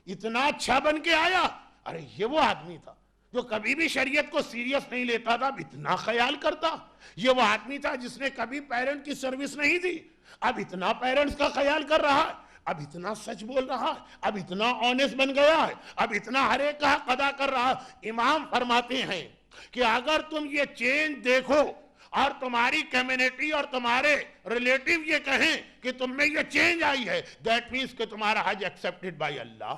اتنا اچھا بن کے آیا. ارے یہ وہ آدمی تھا جو کبھی بھی شریعت کو سیریس نہیں لیتا تھا, اب اتنا خیال کرتا. یہ وہ آدمی تھا جس نے کبھی پیرنٹ کی سروس نہیں دی, اب اتنا پیرنٹس کا خیال کر رہا ہے, اب اتنا سچ بول رہا ہے, اب اتنا آنیسٹ بن گیا ہے, اب اتنا ہر ایک کا حق ادا کر رہا ہے. امام فرماتے ہیں کہ اگر تم یہ چینج دیکھو اور تمہاری کمیونٹی اور تمہارے ریلیٹیو یہ کہیں کہ تم میں یہ چینج آئی ہے, دیٹ مینس کہ تمہارا حج ایکسپٹڈ بائی اللہ.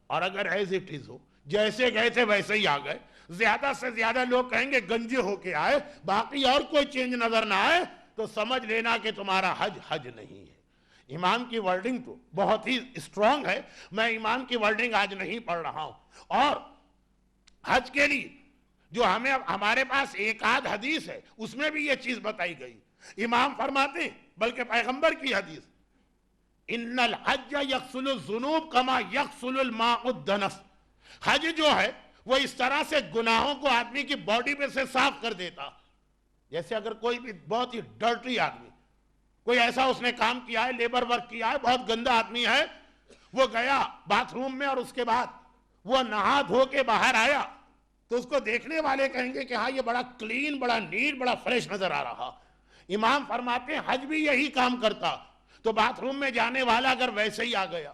اور اگر ایز اٹ از ہو, جیسے گئے تھے ویسے ہی آ گئے, زیادہ سے زیادہ لوگ کہیں گے گنجے ہو کے آئے, باقی اور کوئی چینج نظر نہ آئے, تو سمجھ لینا کہ تمہارا حج نہیں ہے. امام کی ورڈنگ تو بہت ہی اسٹرانگ ہے, میں امام کی ورڈنگ آج نہیں پڑھ رہا ہوں. اور حج کے لیے جو ہمارے پاس ایک آدھ حدیث ہے, اس میں بھی یہ چیز بتائی گئی. امام فرماتے ہیں, بلکہ پیغمبر کی حدیث, ان الحج یغسل الذنوب کما یغسل الماء الدنس. حج جو ہے وہ اس طرح سے گناہوں کو آدمی کی باڈی پہ سے صاف کر دیتا. جیسے اگر کوئی بھی بہت ہی ڈرٹی آدمی, کوئی ایسا اس نے کام کیا ہے, لیبر ورک کیا ہے, بہت گندا آدمی ہے, وہ گیا باتھ روم میں اور اس کے بعد وہ نہا دھو کے باہر آیا, تو اس کو دیکھنے والے کہیں گے کہ ہاں یہ بڑا کلین, بڑا نیٹ, بڑا فریش نظر آ رہا. امام فرماتے ہیں حج بھی یہی کام کرتا. تو باتھ روم میں جانے والا اگر ویسے ہی آ گیا,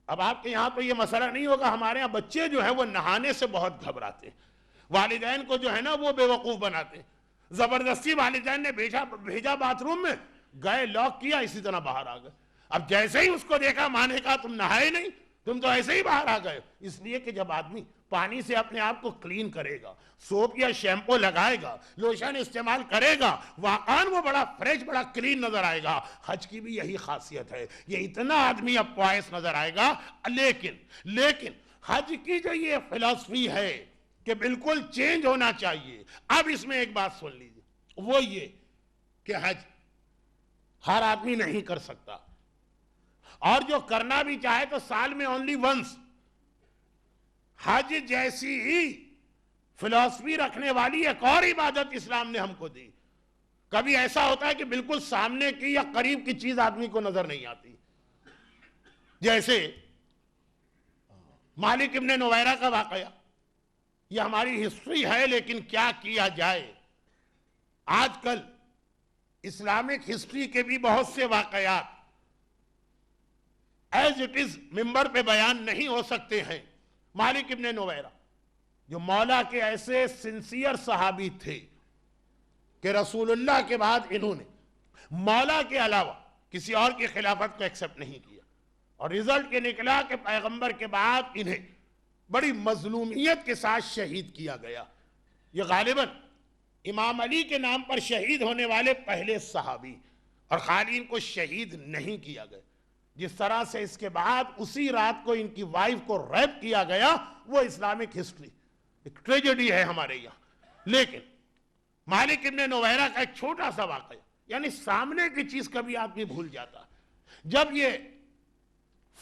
اب آپ کے یہاں تو یہ مسئلہ نہیں ہوگا, ہمارے یہاں بچے جو ہیں وہ نہانے سے بہت گھبراتے ہیں, والدین کو جو ہے نا وہ بے وقوف بناتے ہیں. زبردستی والدین نے بھیجا باتھ روم میں, گئے لاک کیا, اسی طرح باہر آ گئے. اب جیسے ہی اس کو دیکھا, ماں نے کہا تم نہائے نہیں, تم تو ایسے ہی باہر آ گئے. اس لیے کہ جب آدمی پانی سے اپنے آپ کو کلین کرے گا, سوپ یا شیمپو لگائے گا, لوشن استعمال کرے گا, واقعاً وہ بڑا فریش, بڑا کلین نظر آئے گا. حج کی بھی یہی خاصیت ہے, یہ اتنا آدمی اب پوائس نظر آئے گا. لیکن حج کی جو یہ فلسفی ہے کہ بالکل چینج ہونا چاہیے, اب اس میں ایک بات سن لیجیے, وہ یہ کہ حج ہر آدمی نہیں کر سکتا, اور جو کرنا بھی چاہے تو سال میں اونلی ونس. حج جیسی ہی فلسفی رکھنے والی ایک اور عبادت اسلام نے ہم کو دی. کبھی ایسا ہوتا ہے کہ بالکل سامنے کی یا قریب کی چیز آدمی کو نظر نہیں آتی, جیسے مالک ابن نویرہ کا واقعہ، یہ ہماری ہسٹری ہے، لیکن کیا کیا جائے، آج کل اسلامک ہسٹری کے بھی بہت سے واقعات ایز اٹ از ممبر پہ بیان نہیں ہو سکتے ہیں۔ مالک ابن نویرہ جو مولا کے ایسے سنسیئر صحابی تھے کہ رسول اللہ کے بعد انہوں نے مولا کے علاوہ کسی اور کی خلافت کو ایکسپٹ نہیں کیا، اور رزلٹ یہ نکلا کہ پیغمبر کے بعد انہیں بڑی مظلومیت کے ساتھ شہید کیا گیا۔ یہ غالباً امام علی کے نام پر شہید ہونے والے پہلے صحابی، اور خالی ان کو شہید نہیں کیا گیا، جس طرح سے اس کے بعد اسی رات کو ان کی وائف کو ریپ کیا گیا، وہ اسلامک ہسٹری ایک ٹریجڈی ہے ہمارے یہاں۔ لیکن مالک ابن نویرہ کا ایک چھوٹا سا واقعہ، یعنی سامنے کی چیز کبھی آدمی بھول جاتا ہے۔ جب یہ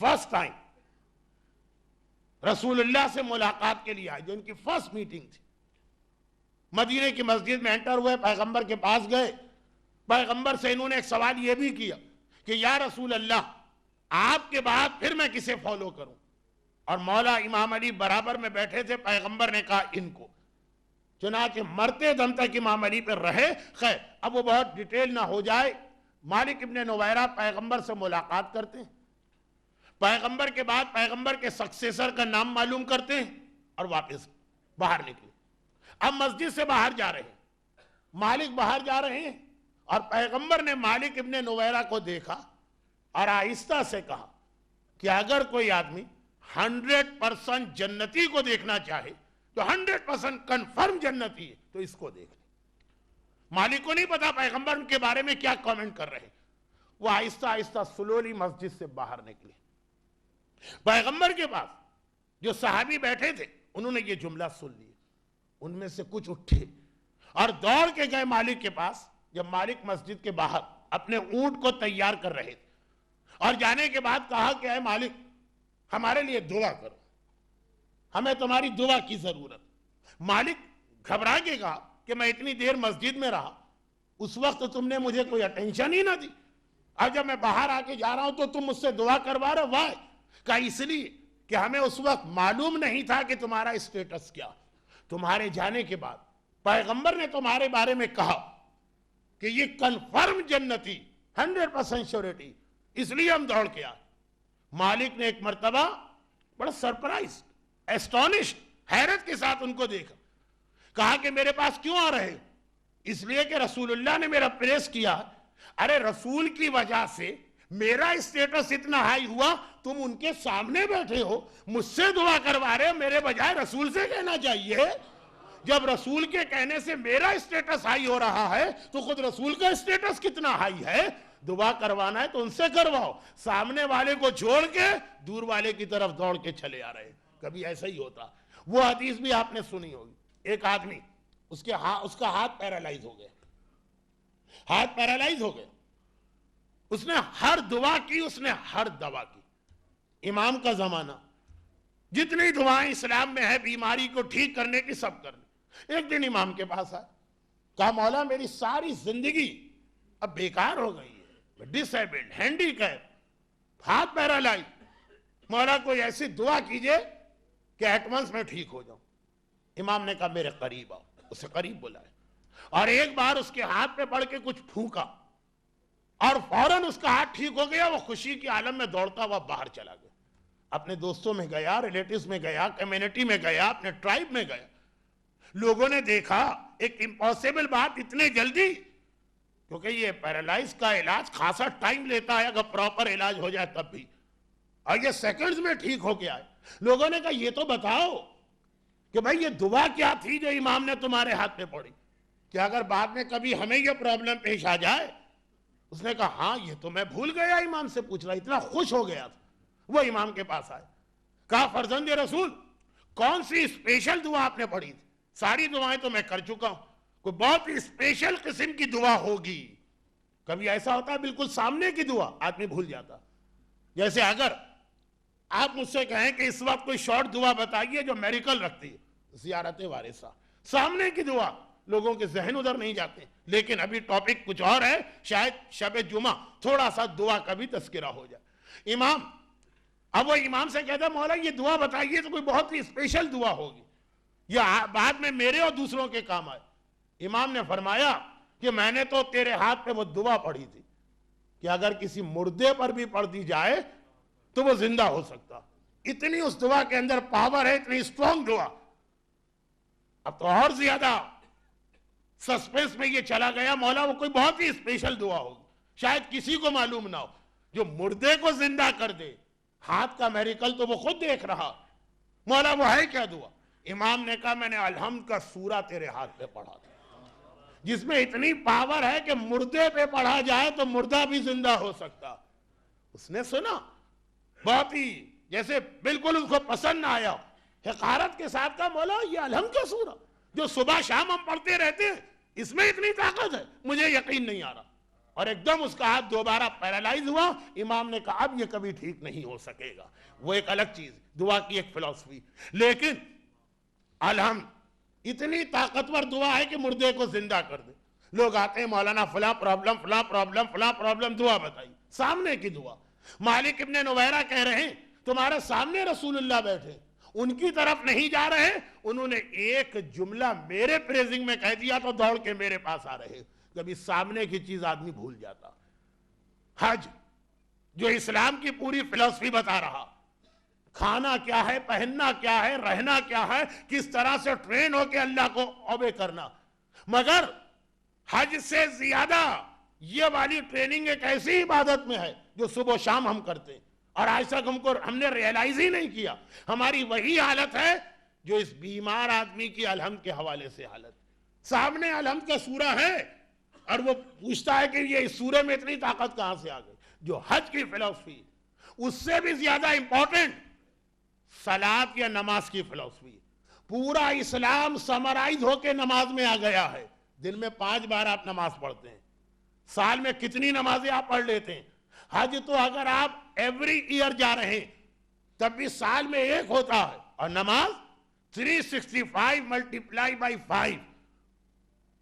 فرسٹ ٹائم رسول اللہ سے ملاقات کے لیے آئے، جو ان کی فرسٹ میٹنگ تھی، مدینے کی مسجد میں انٹر ہوئے، پیغمبر کے پاس گئے، پیغمبر سے انہوں نے ایک سوال یہ بھی کیا کہ یا رسول اللہ، آپ کے بعد پھر میں کسے فالو کروں؟ اور مولا امام علی برابر میں بیٹھے تھے، پیغمبر نے کہا ان کو۔ چنانچہ مرتے دم تک امام علی پر رہے۔ خیر، اب وہ بہت ڈیٹیل نہ ہو جائے، مالک ابن نویرہ پیغمبر سے ملاقات کرتے ہیں، پیغمبر کے بعد پیغمبر کے سکسیسر کا نام معلوم کرتے ہیں، اور واپس باہر نکلے۔ اب مسجد سے باہر جا رہے ہیں، مالک باہر جا رہے ہیں، اور پیغمبر نے مالک ابن نویرہ کو دیکھا اور آہستہ سے کہا کہ اگر کوئی آدمی 100% جنتی کو دیکھنا چاہے، تو 100% کنفرم جنتی ہے، تو اس کو دیکھ لیں۔ مالک کو نہیں پتا پیغمبر ان کے بارے میں کیا کامنٹ کر رہے ہیں۔ وہ آہستہ آہستہ سلولی مسجد سے باہر نکلے۔ پیغمبر کے پاس جو صحابی بیٹھے تھے، انہوں نے یہ جملہ سن لیا، ان میں سے کچھ اٹھے اور دوڑ کے گئے مالک کے پاس۔ جب مالک مسجد کے باہر اپنے اونٹ کو تیار کر رہے تھے، اور جانے کے بعد کہا کہ اے مالک، ہمارے لیے دعا کرو، ہمیں تمہاری دعا کی ضرورت۔ مالک گھبرا کے کہا کہ میں اتنی دیر مسجد میں رہا، اس وقت تم نے مجھے کوئی اٹینشن ہی نہ دی، اب جب میں باہر آ کے جا رہا ہوں تو تم مجھ سے دعا کروا رہے ہو۔ وائی؟ کہا اس لیے کہ ہمیں اس وقت معلوم نہیں تھا کہ تمہارا اسٹیٹس کیا۔ تمہارے جانے کے بعد پیغمبر نے تمہارے بارے میں کہا کہ یہ کنفرم جنتی، 100% شیورٹی، اس لیے ہم دوڑ کے آئے۔ مالک نے ایک مرتبہ بڑا سرپرائز، ایسٹونشڈ، حیرت کے ساتھ ان کو دیکھا، کہا کہ میرے پاس کیوں آ رہے؟ اس لیے کہ رسول اللہ نے میرا پریس کیا۔ ارے رسول کی وجہ سے میرا اسٹیٹس اتنا ہائی ہوا، تم ان کے سامنے بیٹھے ہو، مجھ سے دعا کروا رہے ہو، میرے بجائے رسول سے کہنا چاہیے۔ جب رسول کے کہنے سے میرا اسٹیٹس ہائی ہو رہا ہے، تو خود رسول کا اسٹیٹس کتنا ہائی ہے؟ دعا کروانا ہے تو ان سے کرواؤ، سامنے والے کو چھوڑ کے دور والے کی طرف دوڑ کے چلے آ رہے ہیں۔ کبھی ایسا ہی ہوتا۔ وہ حدیث بھی آپ نے سنی ہوگی، ایک آدمی اس کا ہاتھ پیرالائز ہو گیا، ہاتھ پیرالائز ہو گیا، اس نے ہر دعا کی، اس نے ہر دوا کی۔ امام کا زمانہ، جتنی دعائیں اسلام میں ہے بیماری کو ٹھیک کرنے کی، سب کرنے۔ ایک دن امام کے پاس آئے، کہا مولا میری ساری زندگی اب بیکار ہو گئی ہے، ڈس ایبلڈ، ہینڈی کیپ، ہاتھ پیرالائز، مولا کوئی ایسی دعا کیجئے کہ ایٹ ونس میں ٹھیک ہو جاؤں۔ امام نے کہا میرے قریب آؤ، اسے قریب بلائے، اور ایک بار اس کے ہاتھ پہ پڑھ کے کچھ پھونکا، اور فوراً اس کا ہاتھ ٹھیک ہو گیا۔ وہ خوشی کی عالم میں دوڑتا ہوا باہر چلا گیا، اپنے دوستوں میں گیا، ریلیٹیوز میں گیا، کمیونٹی میں گیا، اپنے ٹرائب میں گیا۔ لوگوں نے دیکھا ایک امپاسبل بات اتنے جلدی، کیونکہ یہ پیرالائز کا علاج خاصا ٹائم لیتا ہے اگر پراپر علاج ہو جائے تب بھی، اور یہ سیکنڈز میں ٹھیک ہو کے آئے۔ لوگوں نے کہا یہ تو بتاؤ کہ بھائی یہ دعا کیا تھی جو امام نے تمہارے ہاتھ پہ پڑھی، کہ اگر بعد میں کبھی ہمیں یہ پرابلم پیش آ جائے۔ اس نے کہا ہاں یہ تو میں بھول گیا، امام سے پوچھ رہا، اتنا خوش ہو گیا تھا۔ وہ امام کے پاس آئے، کہا فرزند رسول کون سی اسپیشل دعا آپ نے پڑھی تھی؟ ساری دعائیں تو میں کر چکا ہوں، کوئی بہت ہی اسپیشل قسم کی دعا ہوگی۔ کبھی ایسا ہوتا ہے بالکل سامنے کی دعا آدمی بھول جاتا۔ جیسے اگر آپ مجھ سے کہیں کہ اس وقت کوئی شارٹ دعا بتائیے جو میریکل رکھتی ہے، زیارت وارثہ، سامنے کی دعا لوگوں کے ذہن ادھر نہیں جاتے۔ لیکن ابھی ٹاپک کچھ اور ہے، شاید شب جمعہ تھوڑا سا دعا کا بھی تذکرہ ہو جائے۔ امام اب وہ امام سے کہتا مولا یہ دعا بتائیے تو کوئی بہت ہی اسپیشل دعا ہوگی، یہ بعد میں میرے اور دوسروں کے کام آئے۔ امام نے فرمایا کہ میں نے تو تیرے ہاتھ پہ وہ دعا پڑھی تھی کہ اگر کسی مردے پر بھی پڑھ دی جائے تو وہ زندہ ہو سکتا، اتنی اس دعا کے اندر پاور ہے، اتنی اسٹرانگ دعا۔ اب تو اور زیادہ سسپینس میں یہ چلا گیا، مولا وہ کوئی بہت ہی اسپیشل دعا ہوگی، شاید کسی کو معلوم نہ ہو، جو مردے کو زندہ کر دے۔ ہاتھ کا میریکل تو وہ خود دیکھ رہا، مولا وہ ہے کیا دعا؟ امام نے کہا میں نے الحمد کا سورہ تیرے ہاتھ پہ پڑھا تھا، جس میں اتنی پاور ہے کہ مردے پہ پڑھا جائے تو مردہ بھی زندہ ہو سکتا۔ اس نے سنا، بہت ہی جیسے بالکل اس کو پسند نہ آیا، حقارت کے ساتھ کہا مولا یہ الحمد کا سورہ جو صبح شام ہم پڑھتے رہتے ہیں، اس میں اتنی طاقت ہے، مجھے یقین نہیں آ رہا۔ اور ایک دم اس کا ہاتھ دوبارہ پیرالائز ہوا۔ امام نے کہا اب یہ کبھی ٹھیک نہیں ہو سکے گا۔ وہ ایک الگ چیز، دعا کی ایک فلسفی، لیکن الحمد اتنی طاقتور دعا ہے کہ مردے کو زندہ کر دے۔ لوگ آتے ہیں مولانا فلاں پرابلم فلاں پرابلم فلاں پرابلم، دعا بتائی، سامنے کی دعا۔ مالک ابن نویرہ کہہ رہے ہیں تمہارے سامنے رسول اللہ بیٹھے، ان کی طرف نہیں جا رہے، انہوں نے ایک جملہ میرے پریزنگ میں کہہ دیا تو دوڑ کے میرے پاس آ رہے۔ کبھی سامنے کی چیز آدمی بھول جاتا۔ حج جو اسلام کی پوری فلسفی بتا رہا، کھانا کیا ہے، پہننا کیا ہے، رہنا کیا ہے، کس طرح سے ٹرین ہو کے اللہ کو اوبے کرنا، مگر حج سے زیادہ یہ والی ٹریننگ ایک ایسی عبادت میں ہے جو صبح و شام ہم کرتے ہیں، اور آج تک ہم نے ریئلائز ہی نہیں کیا۔ ہماری وہی حالت ہے جو اس بیمار آدمی کی الحمد کے حوالے سے حالت۔ سامنے الحمد کا سورہ ہے اور وہ پوچھتا ہے کہ یہ اس سورے میں اتنی طاقت کہاں سے آ گئی۔ جو حج کی فلسفی، اس سے بھی زیادہ امپورٹنٹ صلاۃ یا نماز کی فلسفی۔ پورا اسلام سمرائز ہو کے نماز میں آ گیا ہے۔ دن میں 5 بار آپ نماز پڑھتے ہیں، سال میں کتنی نمازیں آپ پڑھ لیتے ہیں۔ حج تو اگر آپ ایوری ایئر جا رہے ہیں تب بھی سال میں ایک ہوتا ہے، اور نماز 365 ملٹیپلائی بائی 5،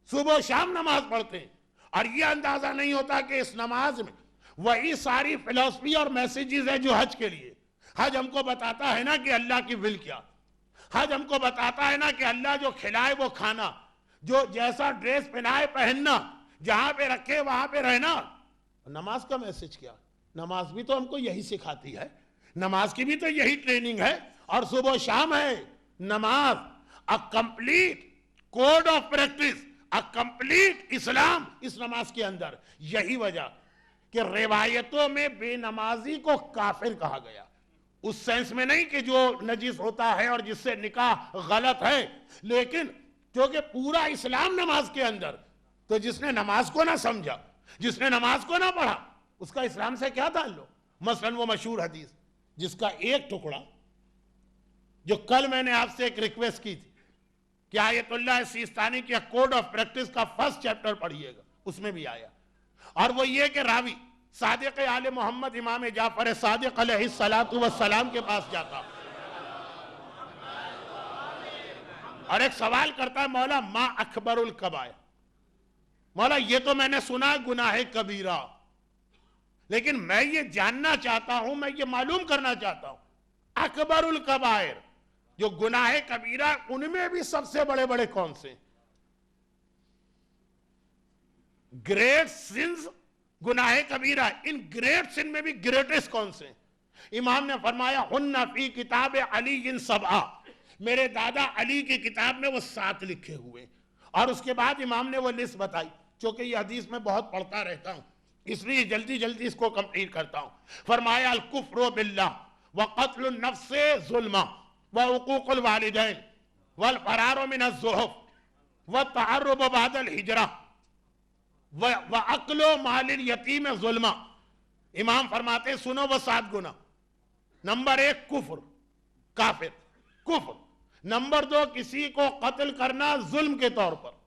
صبح و شام نماز پڑھتے ہیں، اور یہ اندازہ نہیں ہوتا کہ اس نماز میں وہی ساری فلسفی اور میسیجز ہے جو حج کے لیے۔ حج ہم کو بتاتا ہے نا کہ اللہ کی ول کیا، حج ہم کو بتاتا ہے نا کہ اللہ جو کھلائے وہ کھانا، جو جیسا ڈریس پہنائے پہننا، جہاں پہ رکھے وہاں پہ رہنا۔ نماز کا میسج کیا؟ نماز بھی تو ہم کو یہی سکھاتی ہے، نماز کی بھی تو یہی ٹریننگ ہے، اور صبح و شام ہے نماز، a complete code of practice، a complete اسلام اس نماز کے اندر۔ یہی وجہ کہ روایتوں میں بے نمازی کو کافر کہا گیا، اس سینس میں نہیں کہ جو نجس ہوتا ہے اور جس سے نکاح غلط ہے، لیکن کیونکہ پورا اسلام نماز کے اندر، تو جس نے نماز کو نہ سمجھا، جس نے نماز کو نہ پڑھا، اس کا اسلام سے کیا تعلق؟ مثلا وہ مشہور حدیث جس کا ایک ٹکڑا، جو کل میں نے آپ سے ایک ریکویسٹ کی تھی کہ آیت اللہ سیستانی کی کوڈ آف پریکٹس کا فرسٹ چیپٹر پڑھیے گا، اس میں بھی آیا، اور وہ یہ کہ راوی صادق آل محمد امام جعفر صادق علیہ السلام کے پاس جاتا اور ایک سوال کرتا ہے، مولا ما اکبر الکبائر، مولا یہ تو میں نے سنا گناہ کبیرہ، لیکن میں یہ جاننا چاہتا ہوں، میں یہ معلوم کرنا چاہتا ہوں، اکبر الکبائر جو گناہ کبیرہ، ان میں بھی سب سے بڑے بڑے کون سے؟ گریٹ سنز، گناہ کبیرہ، ان گریٹ سن میں بھی گریٹسٹ کون سے؟ امام نے فرمایا ہن فی کتاب علی سبعہ، میرے دادا علی کی کتاب میں وہ 7 لکھے ہوئے، اور اس کے بعد امام نے وہ لسٹ بتائی۔ چونکہ یہ حدیث میں بہت پڑھتا رہتا ہوں اس لیے جلدی اس کو کمپلیٹ کرتا ہوں۔ فرمایا الکفر باللہ وقتل النفس ظلمہ وعقوق الوالدین والفرار من الزحف والتعرب بعد الحجرہ وَأَقْلُ مَالِ الْيَتِيمِ ظُلْمًا۔ امام فرماتے سنو وہ 7 گناہ۔ نمبر 1 کفر، کافر، کفر۔ نمبر 2 کسی کو قتل کرنا ظلم کے طور پر۔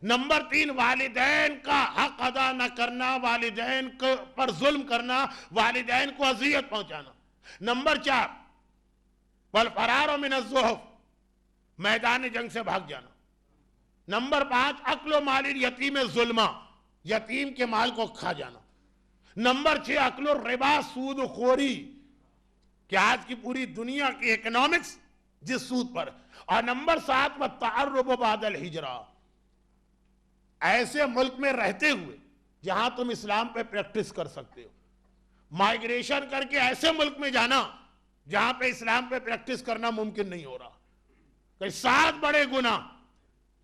نمبر 3 والدین کا حق ادا نہ کرنا، والدین پر ظلم کرنا، والدین کو اذیت پہنچانا۔ نمبر 4 وَالْفَرَارُ مِنَ الزُّحُفِ، میدان جنگ سے بھاگ جانا۔ نمبر 5 اکل مال الیتیم ظلمہ، یتیم کے مال کو کھا جانا۔ نمبر 6 اکل الربا، سود خوری، کہ آج کی پوری دنیا کی اکنامکس جس سود پر. اور نمبر 7 والتعرب بعد الہجرہ, ایسے ملک میں رہتے ہوئے جہاں تم اسلام پہ پریکٹس کر سکتے ہو, مائگریشن کر کے ایسے ملک میں جانا جہاں پہ اسلام پہ پریکٹس کرنا ممکن نہیں ہو رہا. کہ 7 بڑے گناہ,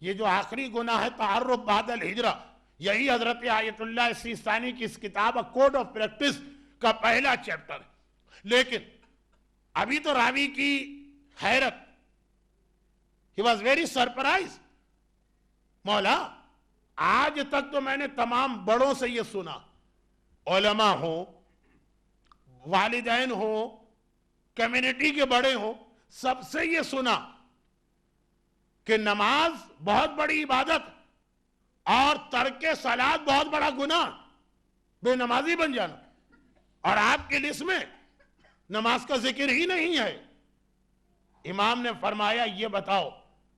یہ جو آخری گناہ ہے تعرب بعد الہجرہ, یہی حضرت آیت اللہ سیستانی کی اس کتاب کوڈ آف پریکٹس کا پہلا چیپٹر ہے. لیکن ابھی تو راوی کی حیرت, he was very surprised, مولا آج تک تو میں نے تمام بڑوں سے یہ سنا, علماء ہوں, والدین ہوں, کمیونٹی کے بڑے ہوں, سب سے یہ سنا کہ نماز بہت بڑی عبادت اور ترک صلاۃ بہت بڑا گناہ, بے نمازی بن جانا, اور آپ کے لسٹ میں نماز کا ذکر ہی نہیں ہے. امام نے فرمایا یہ بتاؤ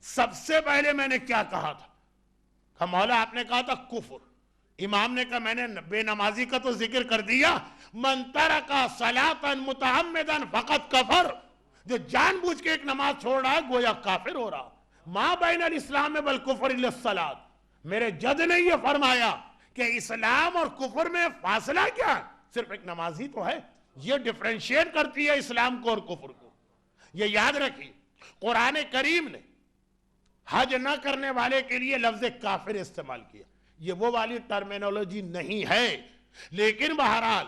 سب سے پہلے میں نے کیا کہا تھا؟ کہ مولا آپ نے کہا تھا کفر. امام نے کہا میں نے بے نمازی کا تو ذکر کر دیا, من ترک صلاۃ متعمدا فقط کفر, جو جان بوجھ کے ایک نماز چھوڑ رہا ہے گویا کافر ہو رہا. ما بین الاسلام والکفر الا الصلاۃ, میرے جد نے یہ فرمایا کہ اسلام اور کفر میں فاصلہ کیا, صرف ایک نماز ہی تو ہے. یہ ڈفرینشیٹ کرتی ہے اسلام کو اور کفر کو. یہ یاد رکھیے قرآن کریم نے حج نہ کرنے والے کے لیے لفظ کافر استعمال کیا. یہ وہ والی ٹرمینالوجی نہیں ہے, لیکن بہرحال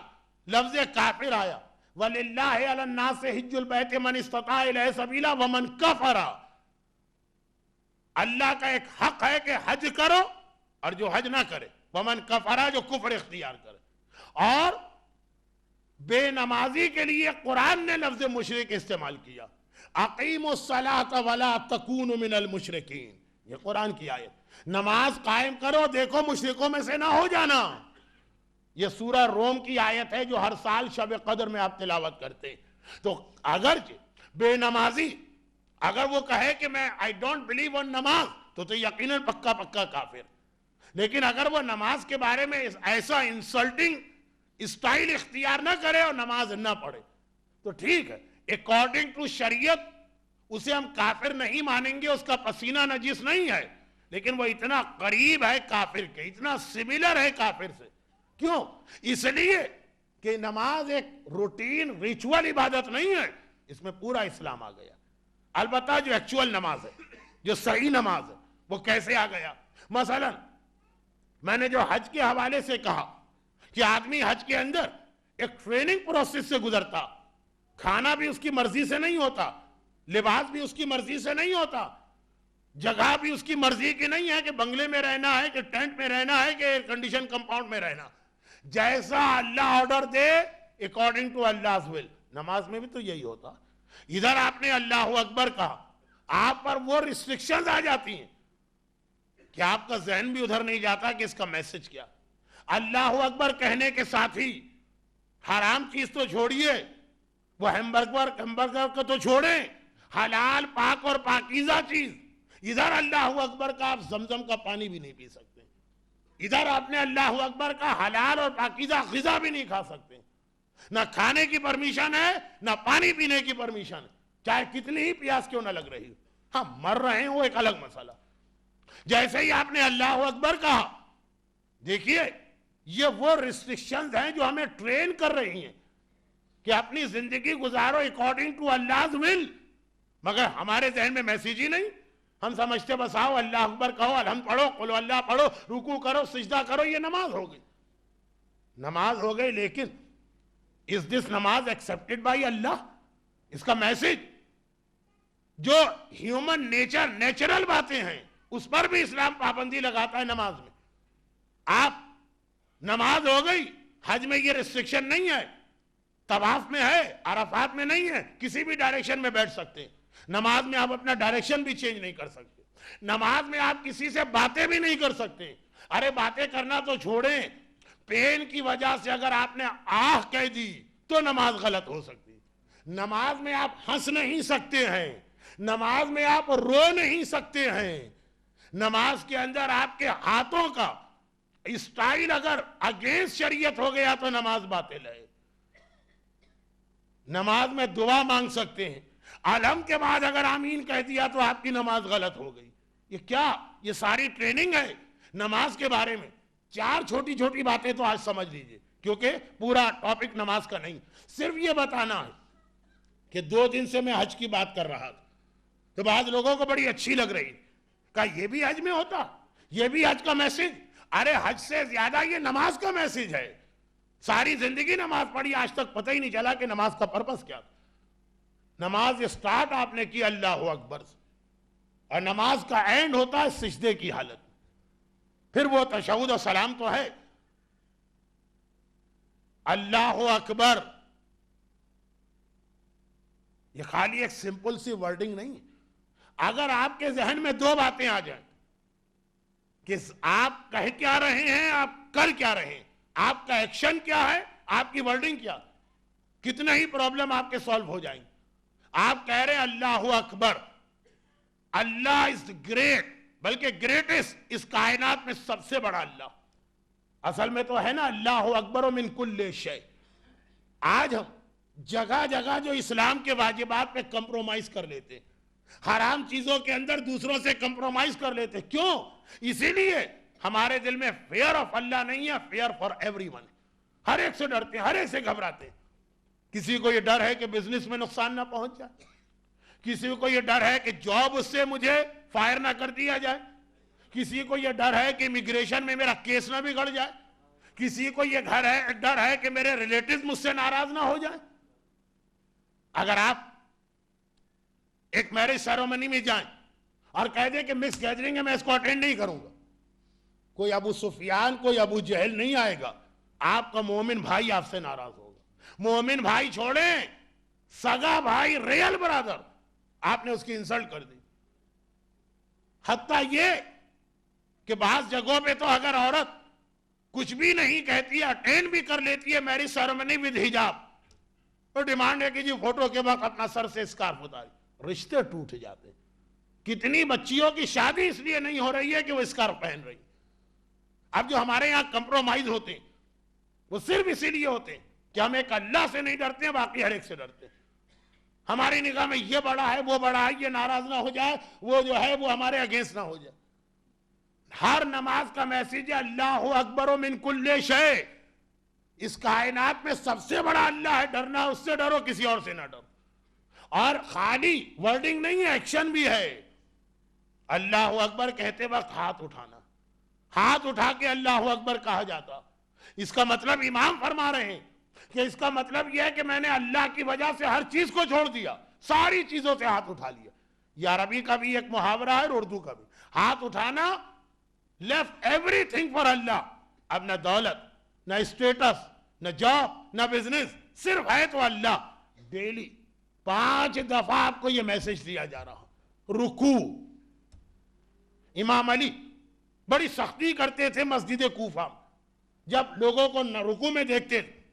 لفظ کافر آیا. وَلِلَّهِ عَلَى النَّاسِ حِجُّ الْبَيْتِ مَنِ اسْتَطَاعَ إِلَيْهِ سَبِيلًا وَمَنْ كَفَرَ, اللہ کا ایک حق ہے کہ حج کرو, اور جو حج نہ کرے وَمَنْ كَفَرَ, جو کفر اختیار کرے. اور بے نمازی کے لیے قرآن نے لفظ مشرک استعمال کیا, اقیموا الصلاۃ ولا تکونوا من المشرکین. یہ قرآن کی آیت, نماز قائم کرو دیکھو مشرکوں میں سے نہ ہو جانا. یہ سورہ روم کی آیت ہے جو ہر سال شب قدر میں آپ تلاوت کرتے ہیں. تو اگرچہ بے نمازی اگر وہ کہے کہ میں I don't believe on نماز, تو یقیناً پکا کافر. لیکن اگر وہ نماز کے بارے میں ایسا انسلٹنگ اسٹائل اختیار نہ کرے اور نماز نہ پڑھے تو ٹھیک ہے, اکارڈنگ ٹو شریعت اسے ہم کافر نہیں مانیں گے, اس کا پسینہ نجس نہیں ہے, لیکن وہ اتنا قریب ہے کافر کے, اتنا سملر ہے کافر سے. کیوں؟ اس لیے کہ نماز ایک روٹین ریچول عبادت نہیں ہے, اس میں پورا اسلام آ گیا. البتہ جو ایکچول نماز ہے, جو صحیح نماز ہے, وہ کیسے آ گیا؟ مثلا میں نے جو حج کے حوالے سے کہا کہ آدمی حج کے اندر ایک ٹریننگ پروسیس سے گزرتا, کھانا بھی اس کی مرضی سے نہیں ہوتا, لباس بھی اس کی مرضی سے نہیں ہوتا, جگہ بھی اس کی مرضی کی نہیں ہے کہ بنگلے میں رہنا ہے کہ ٹینٹ میں رہنا ہے کہ ایئر کنڈیشن کمپاؤنڈ میں رہنا. جیسا اللہ آرڈر دے اکارڈنگ ٹو Allah's will. نماز میں بھی تو یہی ہوتا. ادھر آپ نے اللہ اکبر کہا, آپ پر وہ ریسٹرکشنز آ جاتی ہیں کہ آپ کا ذہن بھی ادھر نہیں جاتا کہ اس کا میسج کیا. اللہ اکبر کہنے کے ساتھ ہی حرام چیز تو چھوڑیے, وہ ہیمبرگر کو تو چھوڑیں, حلال پاک اور پاکیزہ چیز. ادھر اللہ اکبر کا آپ زمزم کا پانی بھی نہیں پی سکتے, ادھر آپ نے اللہ اکبر کا حلال اور پاکیزہ غذا بھی نہیں کھا سکتے. نہ کھانے کی پرمیشن ہے نہ پانی پینے کی پرمیشن ہے, چاہے کتنی ہی پیاس کیوں نہ لگ رہی ہو. ہاں مر رہے ہیں وہ ایک الگ مسئلہ. جیسے ہی آپ نے اللہ اکبر کہا, دیکھیے یہ وہ ریسٹرکشنز ہیں جو ہمیں ٹرین کر رہی ہیں کہ اپنی زندگی گزارو اکارڈنگ ٹو Allah's will. مگر ہمارے ذہن میں میسیج ہی نہیں. ہم سمجھتے بس آؤ اللہ اکبر کہو, الحمد پڑھو, قل اللہ پڑھو, رکوع کرو, سجدہ کرو, یہ نماز ہو گئی. نماز ہو گئی, لیکن is this نماز accepted by اللہ؟ اس کا میسج جو ہیومن نیچر, نیچرل باتیں ہیں, اس پر بھی اسلام پابندی لگاتا ہے نماز میں. آپ نماز ہو گئی, حج میں یہ ریسٹرکشن نہیں ہے, طواف میں ہے, عرفات میں نہیں ہے, کسی بھی ڈائریکشن میں بیٹھ سکتے ہیں. نماز میں آپ اپنا ڈائریکشن بھی چینج نہیں کر سکتے. نماز میں آپ کسی سے باتیں بھی نہیں کر سکتے. ارے باتیں کرنا تو چھوڑیں, پین کی وجہ سے اگر آپ نے آہ کہہ دی تو نماز غلط ہو سکتی. نماز میں آپ ہنس نہیں سکتے ہیں, نماز میں آپ رو نہیں سکتے ہیں, نماز کے اندر آپ کے ہاتھوں کا اسٹائل اگر اگینسٹ شریعت ہو گیا تو نماز باطل ہے. نماز میں دعا مانگ سکتے ہیں. الحم کے بعد اگر آمین کہہ دیا تو آپ کی نماز غلط ہو گئی. یہ کیا؟ یہ ساری ٹریننگ ہے نماز کے بارے میں. 4 چھوٹی چھوٹی باتیں تو آج سمجھ لیجئے, کیونکہ پورا ٹاپک نماز کا نہیں. صرف یہ بتانا ہے کہ 2 دن سے میں حج کی بات کر رہا تھا, تو بعض لوگوں کو بڑی اچھی لگ رہی, کہا یہ بھی حج میں ہوتا, یہ بھی حج کا میسج. ارے حج سے زیادہ یہ نماز کا میسج ہے. ساری زندگی نماز پڑھی, آج تک پتہ ہی نہیں چلا کہ نماز کا پرپس کیا تھا. نماز سٹارٹ آپ نے کی اللہ اکبر سے, اور نماز کا اینڈ ہوتا ہے سجدے کی حالت. پھر وہ تشہد و سلام تو ہے. اللہ اکبر یہ خالی ایک سمپل سی ورڈنگ نہیں ہے. اگر آپ کے ذہن میں 2 باتیں آ جائیں کہ آپ کہہ کیا رہے ہیں, آپ کر کیا رہے ہیں, آپ کا ایکشن کیا ہے, آپ کی ورڈنگ کیا, کتنے ہی پرابلم آپ کے سالو ہو جائیں. آپ کہہ رہے ہیں اللہ اکبر, اللہ از گریٹ, بلکہ گریٹسٹ, اس کائنات میں سب سے بڑا اللہ. اصل میں تو ہے نا اللہ اکبر من کل شیء. آج ہم جگہ جگہ جو اسلام کے واجبات پہ کمپرومائز کر لیتے, حرام چیزوں کے اندر دوسروں سے کمپرومائز کر لیتے. کیوں؟ اسی لیے ہمارے دل میں فیئر آف اللہ نہیں ہے, فیئر فار ایوری ون. ہر ایک سے ڈرتے ہیں, ہر ایک سے گھبراتے ہیں. کسی کو یہ ڈر ہے کہ بزنس میں نقصان نہ پہنچ جائے, کسی کو یہ ڈر ہے کہ جاب اس سے مجھے فائر نہ کر دیا جائے, کسی کو یہ ڈر ہے کہ امیگریشن میں میرا کیس نہ بگڑ جائے, کسی کو یہ ڈر ہے کہ میرے ریلیٹیوز مجھ سے ناراض نہ ہو جائیں. اگر آپ ایک میرج سیرومنی میں جائیں اور کہہ دیں کہ مس گیدرنگ ہے, میں اس کو اٹینڈ نہیں کروں گا, کوئی ابو سفیان, کوئی ابو جہل نہیں آئے گا. آپ کا مومن بھائی آپ سے ناراض ہوگا. مومن بھائی چھوڑیں, سگا بھائی, ریل برادر, آپ نے اس کی انسلٹ کر دی. حتیٰ یہ کہ بعض جگہوں پہ تو اگر عورت کچھ بھی نہیں کہتی ہے, اٹینڈ بھی کر لیتی ہے میرج سیرومنی ود حجاب, تو ڈیمانڈ ہے کہ جی فوٹو کے وقت اپنا سر سے اسکارف اتاری. رشتے ٹوٹ جاتے. کتنی بچیوں کی شادی اس لیے نہیں ہو رہی ہے کہ وہ اسکارف پہن رہی. اب جو ہمارے یہاں کمپرومائز ہوتے ہیں وہ صرف اسی لیے ہوتے ہیں کہ ہم ایک اللہ سے نہیں ڈرتے ہیں, باقی ہر ایک سے ڈرتے ہیں. ہماری نگاہ میں یہ بڑا ہے, وہ بڑا ہے, یہ ناراض نہ ہو جائے, وہ جو ہے وہ ہمارے اگینسٹ نہ ہو جائے. ہر نماز کا میسیج ہے اللہ اکبر من کل شیء. اس کائنات میں سب سے بڑا اللہ ہے, ڈرنا اس سے ڈرو, کسی اور سے نہ ڈرو. اور خالی ورڈنگ نہیں ہے, ایکشن بھی ہے. اللہ اکبر کہتے وقت ہاتھ اٹھانا, ہاتھ اٹھا کے اللہ اکبر کہا جاتا. اس کا مطلب امام فرما رہے ہیں کہ اس کا مطلب یہ ہے کہ میں نے اللہ کی وجہ سے ہر چیز کو چھوڑ دیا, ساری چیزوں سے ہاتھ اٹھا لیا. یہ عربی کا بھی ایک محاورہ ہے اور اردو کا بھی. ہاتھ اٹھانا, لیفٹ ایوری تھنگ فار اللہ. اب نہ دولت, نہ اسٹیٹس, نہ جاب, نہ بزنس, صرف ہے تو اللہ. ڈیلی 5 دفعہ آپ کو یہ میسج دیا جا رہا. رکوع, امام علی بڑی سختی کرتے تھے مسجد کوفہ, جب لوگوں کو رکوع میں دیکھتے تھے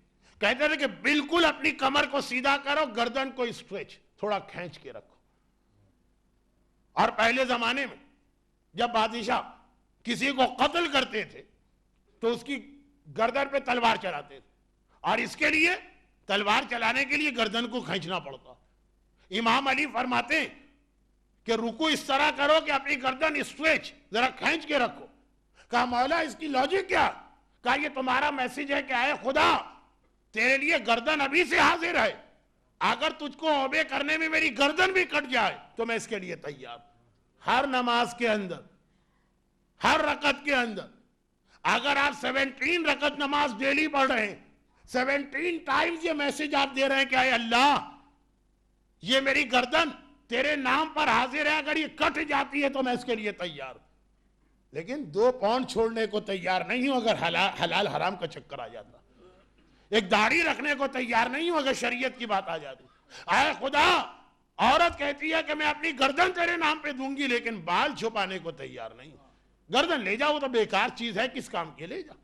کہتے تھے کہ بالکل اپنی کمر کو سیدھا کرو, گردن کو اسٹریچ, تھوڑا کھینچ کے رکھو. اور پہلے زمانے میں جب بادشاہ کسی کو قتل کرتے تھے تو اس کی گردن پہ تلوار چلاتے تھے, اور اس کے لیے تلوار چلانے کے لیے گردن کو کھینچنا پڑتا. امام علی فرماتے ہیں کہ رکوع اس طرح کرو کہ اپنی گردن اسٹریچ, ذرا کھینچ کے رکھو. کہا مولا اس کی لاجک کیا؟ کہا یہ تمہارا میسیج ہے کہ اے خدا, تیرے لیے گردن ابھی سے حاضر ہے, اگر تجھ کو اوبے کرنے میں میری گردن بھی کٹ جائے تو میں اس کے لیے تیار. ہر نماز کے اندر, ہر رکعت کے اندر, اگر آپ 17 رکعت نماز ڈیلی پڑھ رہے ہیں, 17 ٹائمز یہ میسیج آپ دے رہے ہیں کہ اے اللہ, یہ میری گردن تیرے نام پر حاضر ہے, اگر یہ کٹ جاتی ہے تو میں اس کے لیے تیار. لیکن 2 پاؤنڈ چھوڑنے کو تیار نہیں ہوں اگر حلال حرام کا چکر آ جاتا. ایک داڑھی رکھنے کو تیار نہیں ہوں اگر شریعت کی بات آ جاتی. اے خدا, عورت کہتی ہے کہ میں اپنی گردن تیرے نام پہ دوں گی, لیکن بال چھپانے کو تیار نہیں. گردن لے جاؤ تو بیکار چیز ہے, کس کام کے لے جاؤ.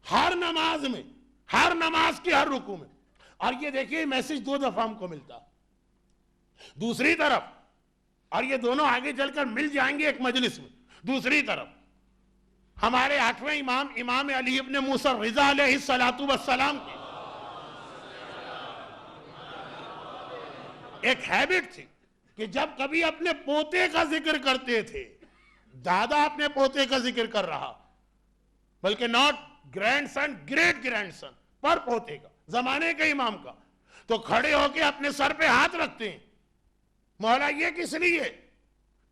ہر نماز میں, ہر نماز کی ہر رکوع میں. اور یہ دیکھیے میسج 2 دفعہ ہم کو ملتا. دوسری طرف, اور یہ دونوں آگے چل کر مل جائیں گے ایک مجلس میں, دوسری طرف ہمارے 8ویں امام امام علی ابن موسیٰ رضا علیہ السلام کی ایک ہیبٹ تھی کہ جب کبھی اپنے پوتے کا ذکر کرتے تھے, دادا اپنے پوتے کا ذکر کر رہا, بلکہ not grandson, great grandson, پر پوتے کا, زمانے کے امام کا, تو کھڑے ہو کے اپنے سر پہ ہاتھ رکھتے ہیں. مولا یہ کس لیے؟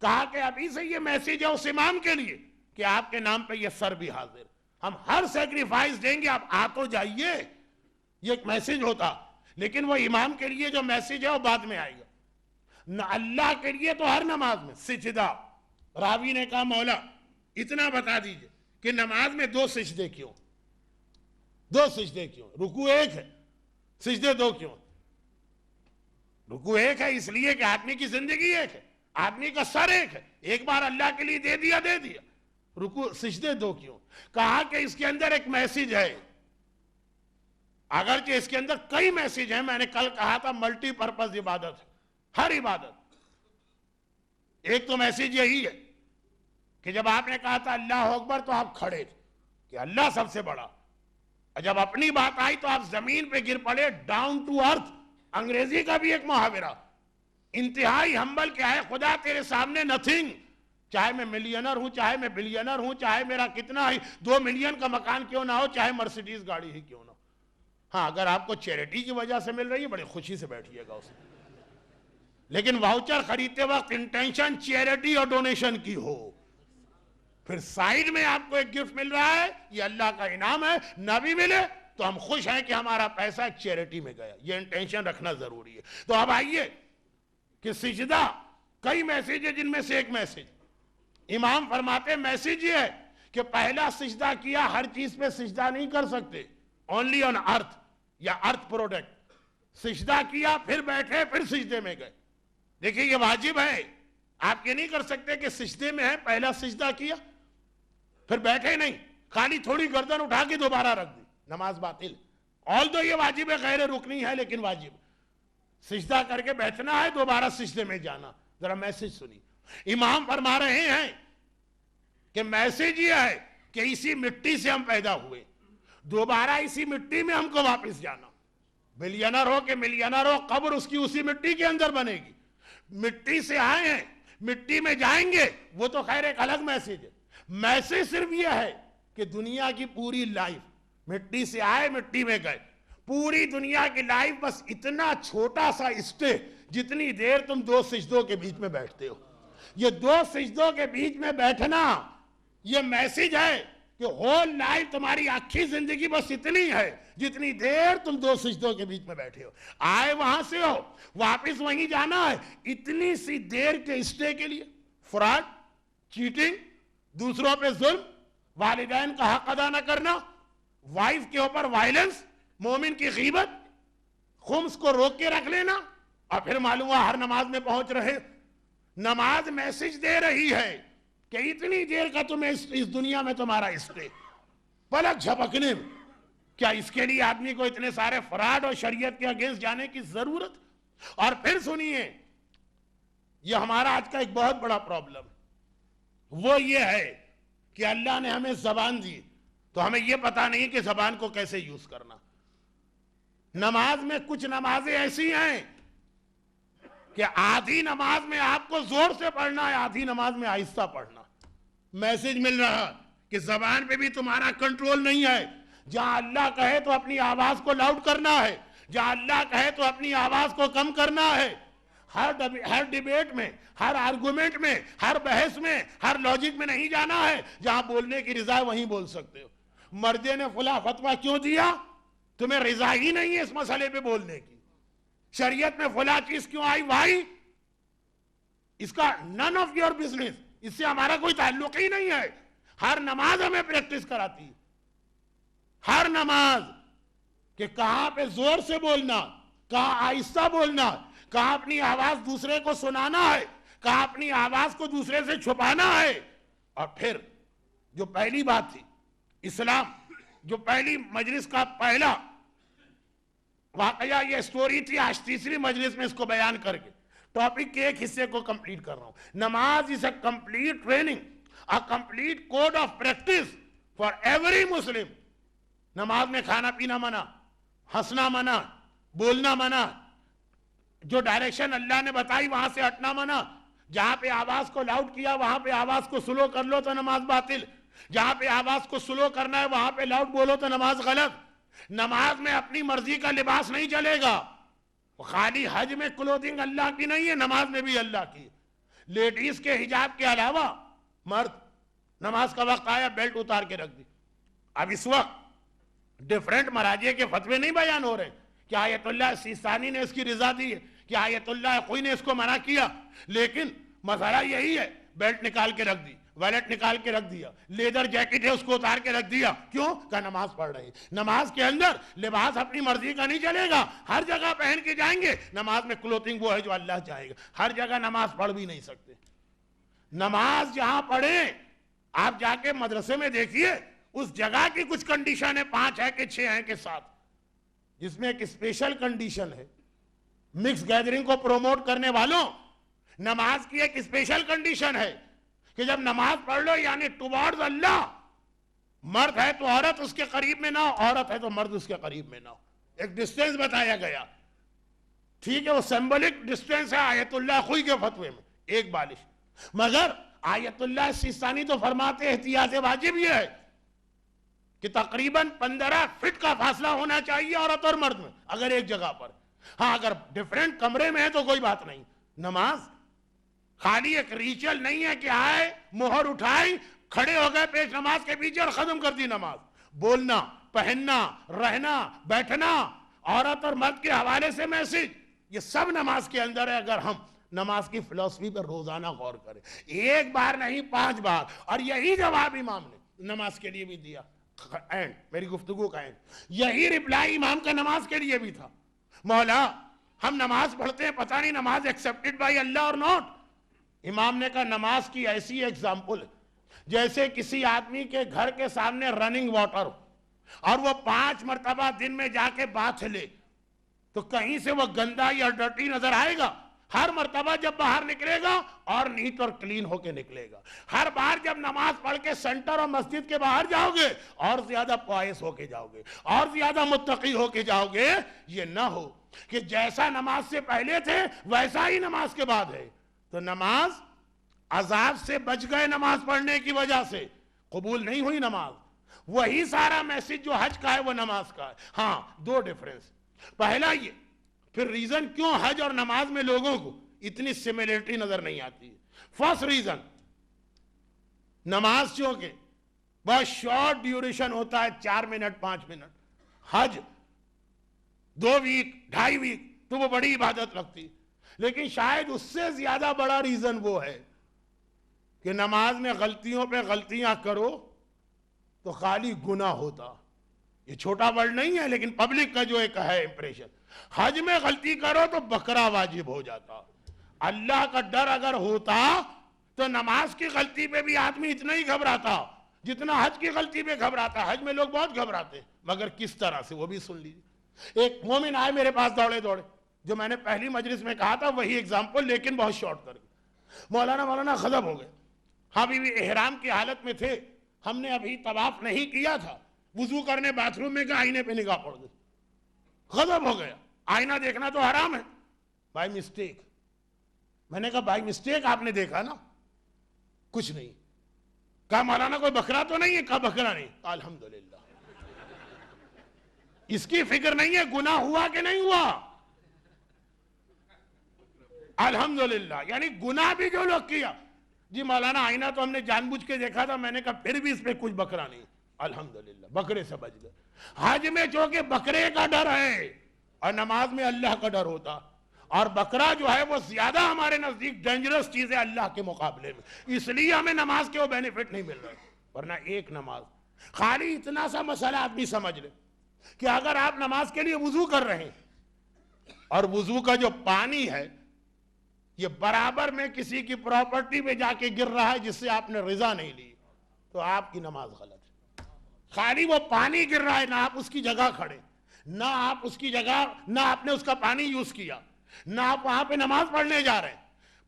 کہا کہ ابھی سے یہ میسیج ہے اس امام کے لیے کہ آپ کے نام پہ یہ سر بھی حاضر, ہم ہر سیکریفائس دیں گے, آپ آ تو جائیے. یہ ایک میسیج ہوتا, لیکن وہ امام کے لیے جو میسیج ہے وہ بعد میں آئے گا. نہ اللہ کے لیے تو ہر نماز میں سجدہ. راوی نے کہا مولا اتنا بتا دیجئے کہ نماز میں 2 سجدے کیوں, 2 سجدے کیوں؟ رکوع ایک ہے, سجدے 2 کیوں؟ رکوع ایک ہے اس لیے کہ آدمی کی زندگی ایک ہے, آدمی کا سر ایک ہے, ایک بار اللہ کے لیے دے دیا. رکوع سجدے 2 کیوں؟ کہا کہ اس کے اندر ایک میسیج ہے, اگرچہ اس کے اندر کئی میسیج ہیں. میں نے کل کہا تھا ملٹی پرپز عبادت ہے, ہر عبادت. ایک تو میسیج یہی ہے کہ جب آپ نے کہا تھا اللہ اکبر تو آپ کھڑے تھے کہ اللہ سب سے بڑا, اور جب اپنی بات آئی تو آپ زمین پہ گر پڑے, ڈاؤن ٹو ارتھ. انگریزی کا بھی ایک محاورہ, انتہائی ہمبل کیا ہے, خدا تیرے سامنے نتھنگ. چاہے میں ملینر ہوں, چاہے میں بلینر ہوں, چاہے میرا کتنا ہی 2 ملین کا مکان کیوں نہ ہو, چاہے مرسیڈیز گاڑی ہی کیوں نہ ہو. ہاں اگر آپ کو چیریٹی کی وجہ سے مل رہی ہے بڑی خوشی سے بیٹھیے گا اسے, لیکن واؤچر خریدتے وقت انٹینشن چیریٹی اور ڈونیشن کی ہو. پھر سائیڈ میں آپ کو ایک گفٹ مل رہا ہے, یہ اللہ کا انعام ہے, نہ بھی ملے تو ہم خوش ہیں کہ ہمارا پیسہ چیریٹی میں گیا. یہ انٹینشن رکھنا ضروری ہے. تو اب آئیے کہ سجدہ کئی میسیج ہے, جن میں سے ایک میسیج امام فرماتے میسیج یہ ہے کہ پہلا سجدہ کیا, ہر چیز پہ سجدہ نہیں کر سکتے, اونلی آن ارتھ یا ارتھ پروڈکٹ. سجدہ کیا پھر بیٹھے پھر سجدے میں گئے. دیکھیں یہ واجب ہے, آپ یہ نہیں کر سکتے کہ سجدے میں ہے پہلا سجدہ کیا پھر بیٹھے نہیں, خالی تھوڑی گردن اٹھا کے دوبارہ رکھ دی, نماز باطل. آلدو یہ واجب ہے, غیر رکنی ہے لیکن واجب. سجدہ کر کے بیٹھنا ہے, دوبارہ سجدے میں جانا. ذرا میسیج سنی, امام فرما رہے ہیں کہ میسیج یہ ہے کہ اسی مٹی سے ہم پیدا ہوئے, دوبارہ اسی مٹی میں ہم کو واپس جانا. بلینر ہو کہ ملینر ہو, قبر اس کی اسی مٹی کے اندر بنے گی. مٹی سے آئے ہیں, مٹی میں جائیں گے, وہ تو خیر ایک الگ میسیج ہے. میسیج صرف یہ ہے کہ دنیا کی پوری لائف, مٹی سے آئے مٹی میں گئے, پوری دنیا کی لائف بس اتنا چھوٹا سا اسٹے جتنی دیر تم 2 سجدوں کے بیچ میں بیٹھتے ہو. یہ 2 سجدوں کے بیچ میں بیٹھنا یہ میسیج ہے کہ ہول لائف تمہاری آکھی زندگی بس اتنی ہے جتنی دیر تم 2 سجدوں کے بیچ میں بیٹھے ہو. آئے وہاں سے ہو, واپس وہیں جانا ہے, اتنی سی دیر کے اسٹے کے لیے فراڈ, چیٹنگ, دوسروں پہ ظلم, والدین کا حق ادا نہ کرنا, وائف کے اوپر وائلنس, مومن کی غیبت, خمس کو روک کے رکھ لینا, اور پھر معلوم ہوا ہر نماز میں پہنچ رہے. نماز میسیج دے رہی ہے کہ اتنی دیر کا تمہیں اس دنیا میں تمہارا اسٹے, پلک جھپکنے میں. کیا اس کے لیے آدمی کو اتنے سارے فراڈ اور شریعت کے اگینسٹ جانے کی ضرورت؟ اور پھر سنیے, یہ ہمارا آج کا ایک بہت بڑا پرابلم وہ یہ ہے کہ اللہ نے ہمیں زبان دی تو ہمیں یہ پتا نہیں کہ زبان کو کیسے یوز کرنا. نماز میں کچھ نمازیں ایسی ہیں کہ آدھی نماز میں آپ کو زور سے پڑھنا ہے, آدھی نماز میں آہستہ پڑھنا. میسیج مل رہا کہ زبان پہ بھی تمہارا کنٹرول نہیں ہے. جہاں اللہ کہے تو اپنی آواز کو لاؤڈ کرنا ہے, جہاں اللہ کہے تو اپنی آواز کو کم کرنا ہے. ہر ڈیبیٹ میں, ہر آرگومنٹ میں, ہر بحث میں, ہر لاجک میں نہیں جانا ہے. جہاں بولنے کی رضا ہے وہیں بول سکتے ہو. مرجع نے فلاں فتویٰ کیوں دیا, تمہیں رضا ہی نہیں ہے اس مسئلے پہ بولنے کی. شریعت میں فلاں چیز کیوں آئی, وائی, اس کا نن آف یور بزنس, اس سے ہمارا کوئی تعلق ہی نہیں ہے. ہر نماز ہمیں پریکٹس کراتی ہے, ہر نماز, کہ کہاں پہ زور سے بولنا, کہاں آہستہ بولنا, کہاں اپنی آواز دوسرے کو سنانا ہے, کہاں اپنی آواز کو دوسرے سے چھپانا ہے. اور پھر جو پہلی بات تھی, اسلام جو پہلی مجلس کا پہلا واقعہ, یہ سٹوری تھی. آج 3ری مجلس میں اس کو بیان کر کے ٹاپک کے ایک حصے کو کمپلیٹ کر رہا ہوں. نماز is a complete training, a complete code of practice for every Muslim. نماز میں کھانا پینا منع, ہنسنا منع, بولنا منع, جو ڈائریکشن اللہ نے بتائی وہاں سے ہٹنا منع. جہاں پہ آواز کو لاؤڈ کیا وہاں پہ آواز کو سلو کر لو تو نماز باطل. جہاں پہ آواز کو سلو کرنا ہے وہاں پہ لاؤڈ بولو تو نماز غلط. نماز میں اپنی مرضی کا لباس نہیں چلے گا. خالی حج میں کلوتھنگ اللہ کی نہیں ہے, نماز میں بھی اللہ کی. لیڈیز کے حجاب کے علاوہ مرد نماز کا وقت آیا بیلٹ اتار کے رکھ دی. اب اس وقت ڈیفرنٹ مراجع کے فتوے نہیں بیان ہو رہے کہ آیت اللہ سیستانی نے اس کی رضا دی ہے, کہ آیت اللہ کوئی نے اس کو منع کیا, لیکن مسئلہ یہی ہے بیلٹ نکال کے رکھ دی, ویلٹ نکال کے رکھ دیا, لیدر جیکٹ ہے اس کو اتار کے رکھ دیا. کیوں؟ کہ نماز پڑھ رہے ہیں. نماز کے اندر لباس اپنی مرضی کا نہیں چلے گا, ہر جگہ پہن کے جائیں گے. نماز میں کلوتھنگ وہ ہے جو اللہ چاہے گا. ہر جگہ نماز پڑھ بھی نہیں سکتے. نماز جہاں پڑھیں آپ جا کے مدرسے میں دیکھیے اس جگہ کی کچھ کنڈیشن ہے, 5 ہے کہ 6 ہیں کہ 7, جس میں ایک اسپیشل کنڈیشن ہے. مکس گیدرنگ کو پروموٹ کرنے والوں, نماز کی ایک اسپیشل کنڈیشن ہے کہ جب نماز پڑھ لو یعنی ٹوارڈز اللہ, مرد ہے تو عورت اس کے قریب میں نہ ہو, عورت ہے تو مرد اس کے قریب میں نہ ہو. ایک ڈسٹینس بتایا گیا, ٹھیک ہے وہ سمبولک ڈسٹینس ہے آیت اللہ خوئی کے فتوے میں, ایک بالش. مگر آیت اللہ سیستانی تو فرماتے احتیاط واجب یہ ہے کہ تقریباً 15 فٹ کا فاصلہ ہونا چاہیے عورت اور مرد میں اگر ایک جگہ پر. ہاں اگر ڈیفرنٹ کمرے میں ہے تو کوئی بات نہیں. نماز خالی ایک ریچل نہیں ہے کہ آئے مہر اٹھائی کھڑے ہو گئے پیش نماز کے پیچھے اور ختم کر دی نماز. بولنا, پہننا, رہنا, بیٹھنا, عورت اور مرد کے حوالے سے میسج, یہ سب نماز کے اندر ہے. اگر ہم نماز کی فلسفی پر روزانہ غور کریں, ایک بار نہیں 5 بار, اور یہی جواب امام نے نماز کے لیے بھی دیا. اینڈ میری گفتگو کا اینڈ یہی رپلائی امام کا نماز کے لیے بھی تھا. مولا ہم نماز پڑھتے ہیں, پتہ نہیں نماز ایکسپٹڈ بائی اللہ اور نوٹ. امام نے کہا نماز کی ایسی ایگزامپل جیسے کسی آدمی کے گھر کے سامنے رننگ واٹر ہو اور وہ 5 مرتبہ دن میں جا کے باتھ لے تو کہیں سے وہ گندا یا ڈرٹی نظر آئے گا؟ ہر مرتبہ جب باہر نکلے گا اور نیٹ اور کلین ہو کے نکلے گا. ہر بار جب نماز پڑھ کے سینٹر اور مسجد کے باہر جاؤ گے اور زیادہ پوائس ہو کے جاؤ گے اور زیادہ متقی ہو کے جاؤ گے. یہ نہ ہو کہ جیسا نماز سے پہلے تھے ویسا ہی نماز کے بعد ہے. تو نماز عذاب سے بچ گئے, نماز پڑھنے کی وجہ سے قبول نہیں ہوئی نماز. وہی سارا میسج جو حج کا ہے وہ نماز کا ہے. ہاں 2 ڈیفرنس. پہلا یہ, پھر ریزن کیوں حج اور نماز میں لوگوں کو اتنی سمیلرٹی نظر نہیں آتی ہے. فرسٹ ریزن, نماز چونکہ بہت شارٹ ڈیوریشن ہوتا ہے, 4 منٹ 5 منٹ. حج 2 ویک 2.5 ویک تو وہ بڑی عبادت لگتی. لیکن شاید اس سے زیادہ بڑا ریزن وہ ہے کہ نماز میں غلطیوں پہ غلطیاں کرو تو خالی گناہ ہوتا. یہ چھوٹا ورڈ نہیں ہے لیکن پبلک کا جو ایک ہے امپریشن, حج میں غلطی کرو تو بکرا واجب ہو جاتا. اللہ کا ڈر اگر ہوتا تو نماز کی غلطی پہ بھی آدمی اتنا ہی گھبراتا جتنا حج کی غلطی پہ گھبراتا. حج میں لوگ بہت گھبراتے مگر کس طرح سے وہ بھی سن لیجیے. ایک مومن آئے میرے پاس دوڑے دوڑے, جو میں نے پہلی مجلس میں کہا تھا وہی ایگزامپل لیکن بہت شارٹ کر کے. مولانا غضب ہو گئے. ہم بھی احرام کی حالت میں تھے, ہم نے ابھی طواف نہیں کیا تھا, وضو کرنے باتھ روم میں گئے, آئینے پہ نگاہ پڑ گئی, غضب ہو گیا. آئینہ دیکھنا تو حرام ہے. By mistake. میں نے کہا بائی مسٹیک آپ نے دیکھا نا؟ کچھ نہیں. کہا مولانا کوئی بکرا تو نہیں ہے؟ کہا بکرا نہیں. الحمدللہ. اس کی فکر نہیں ہے گناہ ہوا کہ نہیں ہوا. الحمدللہ. یعنی گناہ بھی جو لوگ کیا, جی مولانا آئینہ تو ہم نے جان بوجھ کے دیکھا تھا. میں نے کہا پھر بھی اس پہ کچھ بکرا نہیں. الحمدللہ بکرے سے بچ گئے. حج میں چونکہ بکرے کا ڈر ہے اور نماز میں اللہ کا ڈر ہوتا, اور بکرا جو ہے وہ زیادہ ہمارے نزدیک ڈینجرس چیز ہے اللہ کے مقابلے میں, اس لیے ہمیں نماز کے وہ بینیفٹ نہیں مل رہے. ورنہ ایک نماز, خالی اتنا سا مسئلہ آدمی سمجھ لے کہ اگر آپ نماز کے لیے وضو کر رہے ہیں اور وضو کا جو پانی ہے یہ برابر میں کسی کی پراپرٹی پہ جا کے گر رہا ہے جس سے آپ نے رضا نہیں لی, تو آپ کی نماز غلط ہے. خالی وہ پانی گر رہا ہے, نہ آپ اس کی جگہ کھڑے, نہ آپ اس کی جگہ, نہ آپ نے اس کا پانی یوز کیا, نہ آپ وہاں پہ نماز پڑھنے جا رہے ہیں.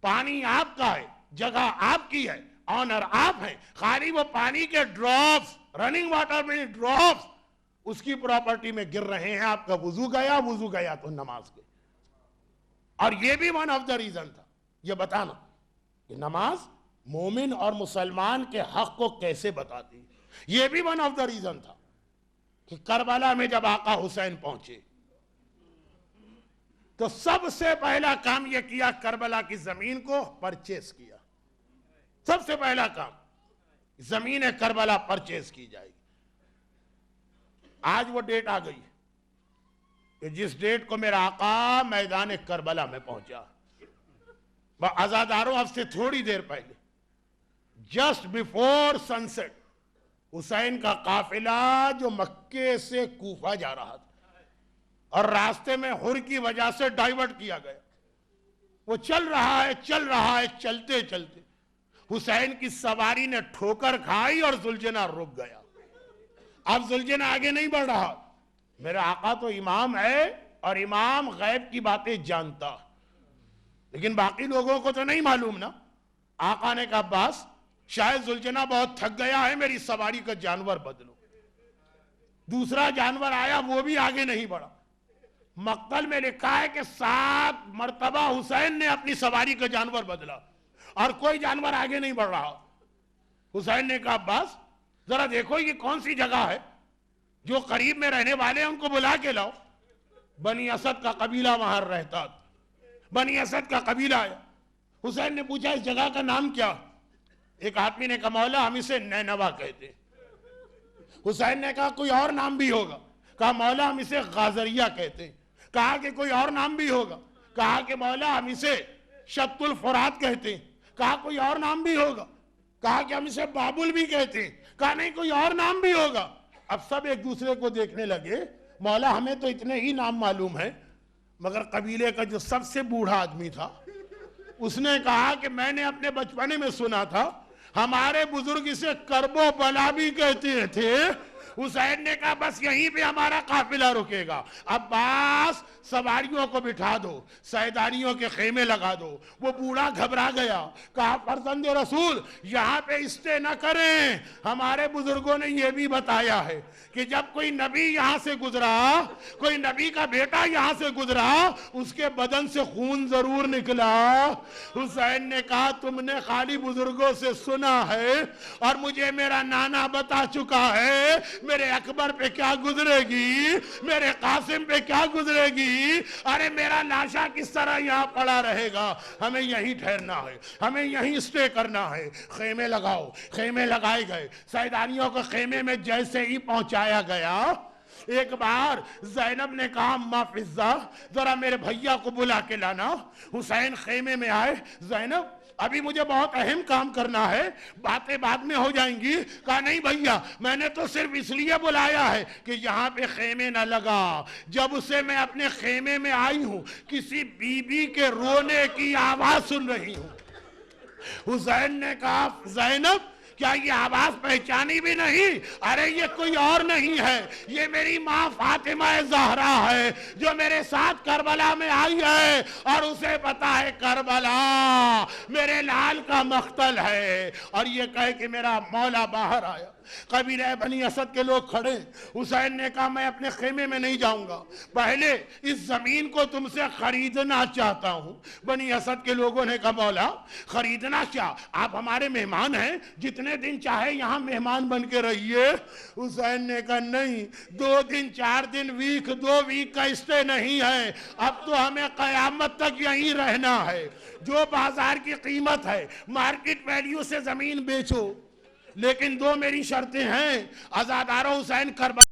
پانی آپ کا ہے, جگہ آپ کی ہے, آنر آپ ہیں. خالی وہ پانی کے ڈراپس, رننگ واٹر میں ڈراپس اس کی پراپرٹی میں گر رہے ہیں. آپ کا وضو گیا تو نماز گئی. اور یہ بھی ون آف دا ریزن تھا یہ بتانا کہ نماز مومن اور مسلمان کے حق کو کیسے بتاتی ہے. یہ بھی ون آف دا ریزن تھا کہ کربلا میں جب آقا حسین پہنچے تو سب سے پہلا کام یہ کیا کربلا کی زمین کو پرچیز کیا. سب سے پہلا کام زمین کربلا پرچیز کی جائے گی. آج وہ ڈیٹ آ گئی کہ جس ڈیٹ کو میرا آقا میدان کربلا میں پہنچا. عزاداروں اب سے تھوڑی دیر پہلے جسٹ بیفور سن سیٹ حسین کا قافلہ جو مکے سے کوفہ جا رہا تھا اور راستے میں حر کی وجہ سے ڈائیورٹ کیا گیا, وہ چل رہا ہے چلتے چلتے حسین کی سواری نے ٹھوکر کھائی اور ذوالجناح رک گیا. اب ذوالجناح آگے نہیں بڑھ رہا. میرا آقا تو امام ہے اور امام غیب کی باتیں جانتا, لیکن باقی لوگوں کو تو نہیں معلوم نا. آقا نے کہا عباس شاید ذوالجناح بہت تھک گیا ہے, میری سواری کا جانور بدلو. دوسرا جانور آیا, وہ بھی آگے نہیں بڑھا. مقتل میں لکھا ہے کہ 7 مرتبہ حسین نے اپنی سواری کا جانور بدلا اور کوئی جانور آگے نہیں بڑھ رہا. حسین نے کہا عباس ذرا دیکھو یہ کون سی جگہ ہے, جو قریب میں رہنے والے ہیں ان کو بلا کے لاؤ. بنی اسد کا قبیلہ وہاں رہتا. بنی اسد کا قبیلہ آیا. حسین نے پوچھا اس جگہ کا نام کیا؟ ایک آدمی نے کہا مولا ہم اسے نینوا کہتے ہیں. حسین نے کہا کوئی اور نام بھی ہوگا؟ کہا مولا ہم اسے غازریہ کہتے ہیں. کہا کہ کوئی اور نام بھی ہوگا؟ کہا کہ مولا ہم اسے شط الفرات کہتے ہیں. کہا کوئی اور نام بھی ہوگا؟ کہا کہ ہم اسے بابل بھی کہتے ہیں. کہا نہیں کوئی اور نام بھی ہوگا. اب سب ایک دوسرے کو دیکھنے لگے. مولا ہمیں تو اتنے ہی نام معلوم ہیں, مگر قبیلے کا جو سب سے بوڑھا آدمی تھا اس نے کہا کہ میں نے اپنے بچپنے میں سنا تھا ہمارے بزرگ اسے کرب و بلا بھی کہتے تھے. حسین نے کہا بس یہیں پہ ہمارا قافلہ رکے گا. عباس سواریوں کو بٹھا دو, سیداریوں کے خیمے لگا دو. وہ بوڑھا گھبرا گیا. کہا فرزند رسول یہاں پہ اسٹے نہ کریں, ہمارے بزرگوں نے یہ بھی بتایا ہے کہ جب کوئی نبی یہاں سے گزرا, کوئی نبی کا بیٹا یہاں سے گزرا, اس کے بدن سے خون ضرور نکلا. حسین نے کہا تم نے خالی بزرگوں سے سنا ہے اور مجھے میرا نانا بتا چکا ہے میرے اکبر پہ کیا گزرے گی, میرے قاسم پہ کیا گزرے گی. ارے میرا لاشا کس طرح یہاں پڑا رہے گا. ہمیں یہیں ٹھہرنا ہے, ہمیں یہیں اسٹے کرنا ہے. خیمے لگاؤ. خیمے لگائے گئے. سیدانیوں کو خیمے میں جیسے ہی پہنچایا گیا, ایک بار زینب نے کہا اما فضہ ذرا میرے بھیا کو بلا کے لانا. حسین خیمے میں آئے. زینب ابھی مجھے بہت اہم کام کرنا ہے, باتیں بعد میں ہو جائیں گی. کہا نہیں بھیا میں نے تو صرف اس لیے بلایا ہے کہ یہاں پہ خیمے نہ لگا. جب اسے میں اپنے خیمے میں آئی ہوں کسی بی بی کے رونے کی آواز سن رہی ہوں. حسین نے کہا زینب کیا یہ آواز پہچانی بھی نہیں؟ ارے یہ کوئی اور نہیں ہے, یہ میری ماں فاطمہ زہرا ہے جو میرے ساتھ کربلا میں آئی ہے اور اسے پتا ہے کربلا میرے لال کا مقتل ہے. اور یہ کہے کہ میرا مولا باہر آیا. قبیلہ بنی اسد کے لوگ کھڑے. حسین نے کہا میں اپنے خیمے میں نہیں جاؤں گا, پہلے اس زمین کو تم سے خریدنا چاہتا ہوں. بنی اسد کے لوگوں نے کہا مولا خریدنا کیا, آپ ہمارے مہمان ہیں, جتنے دن چاہے یہاں مہمان بن کے رہیے. حسین نے کہا نہیں, 2 دن 4 دن ویک 2 ویک کا اسٹے نہیں ہے, اب تو ہمیں قیامت تک یہیں رہنا ہے. جو بازار کی قیمت ہے مارکیٹ ویلیو سے زمین بیچو, لیکن 2 میری شرطیں ہیں. عزادارو حسین کربلا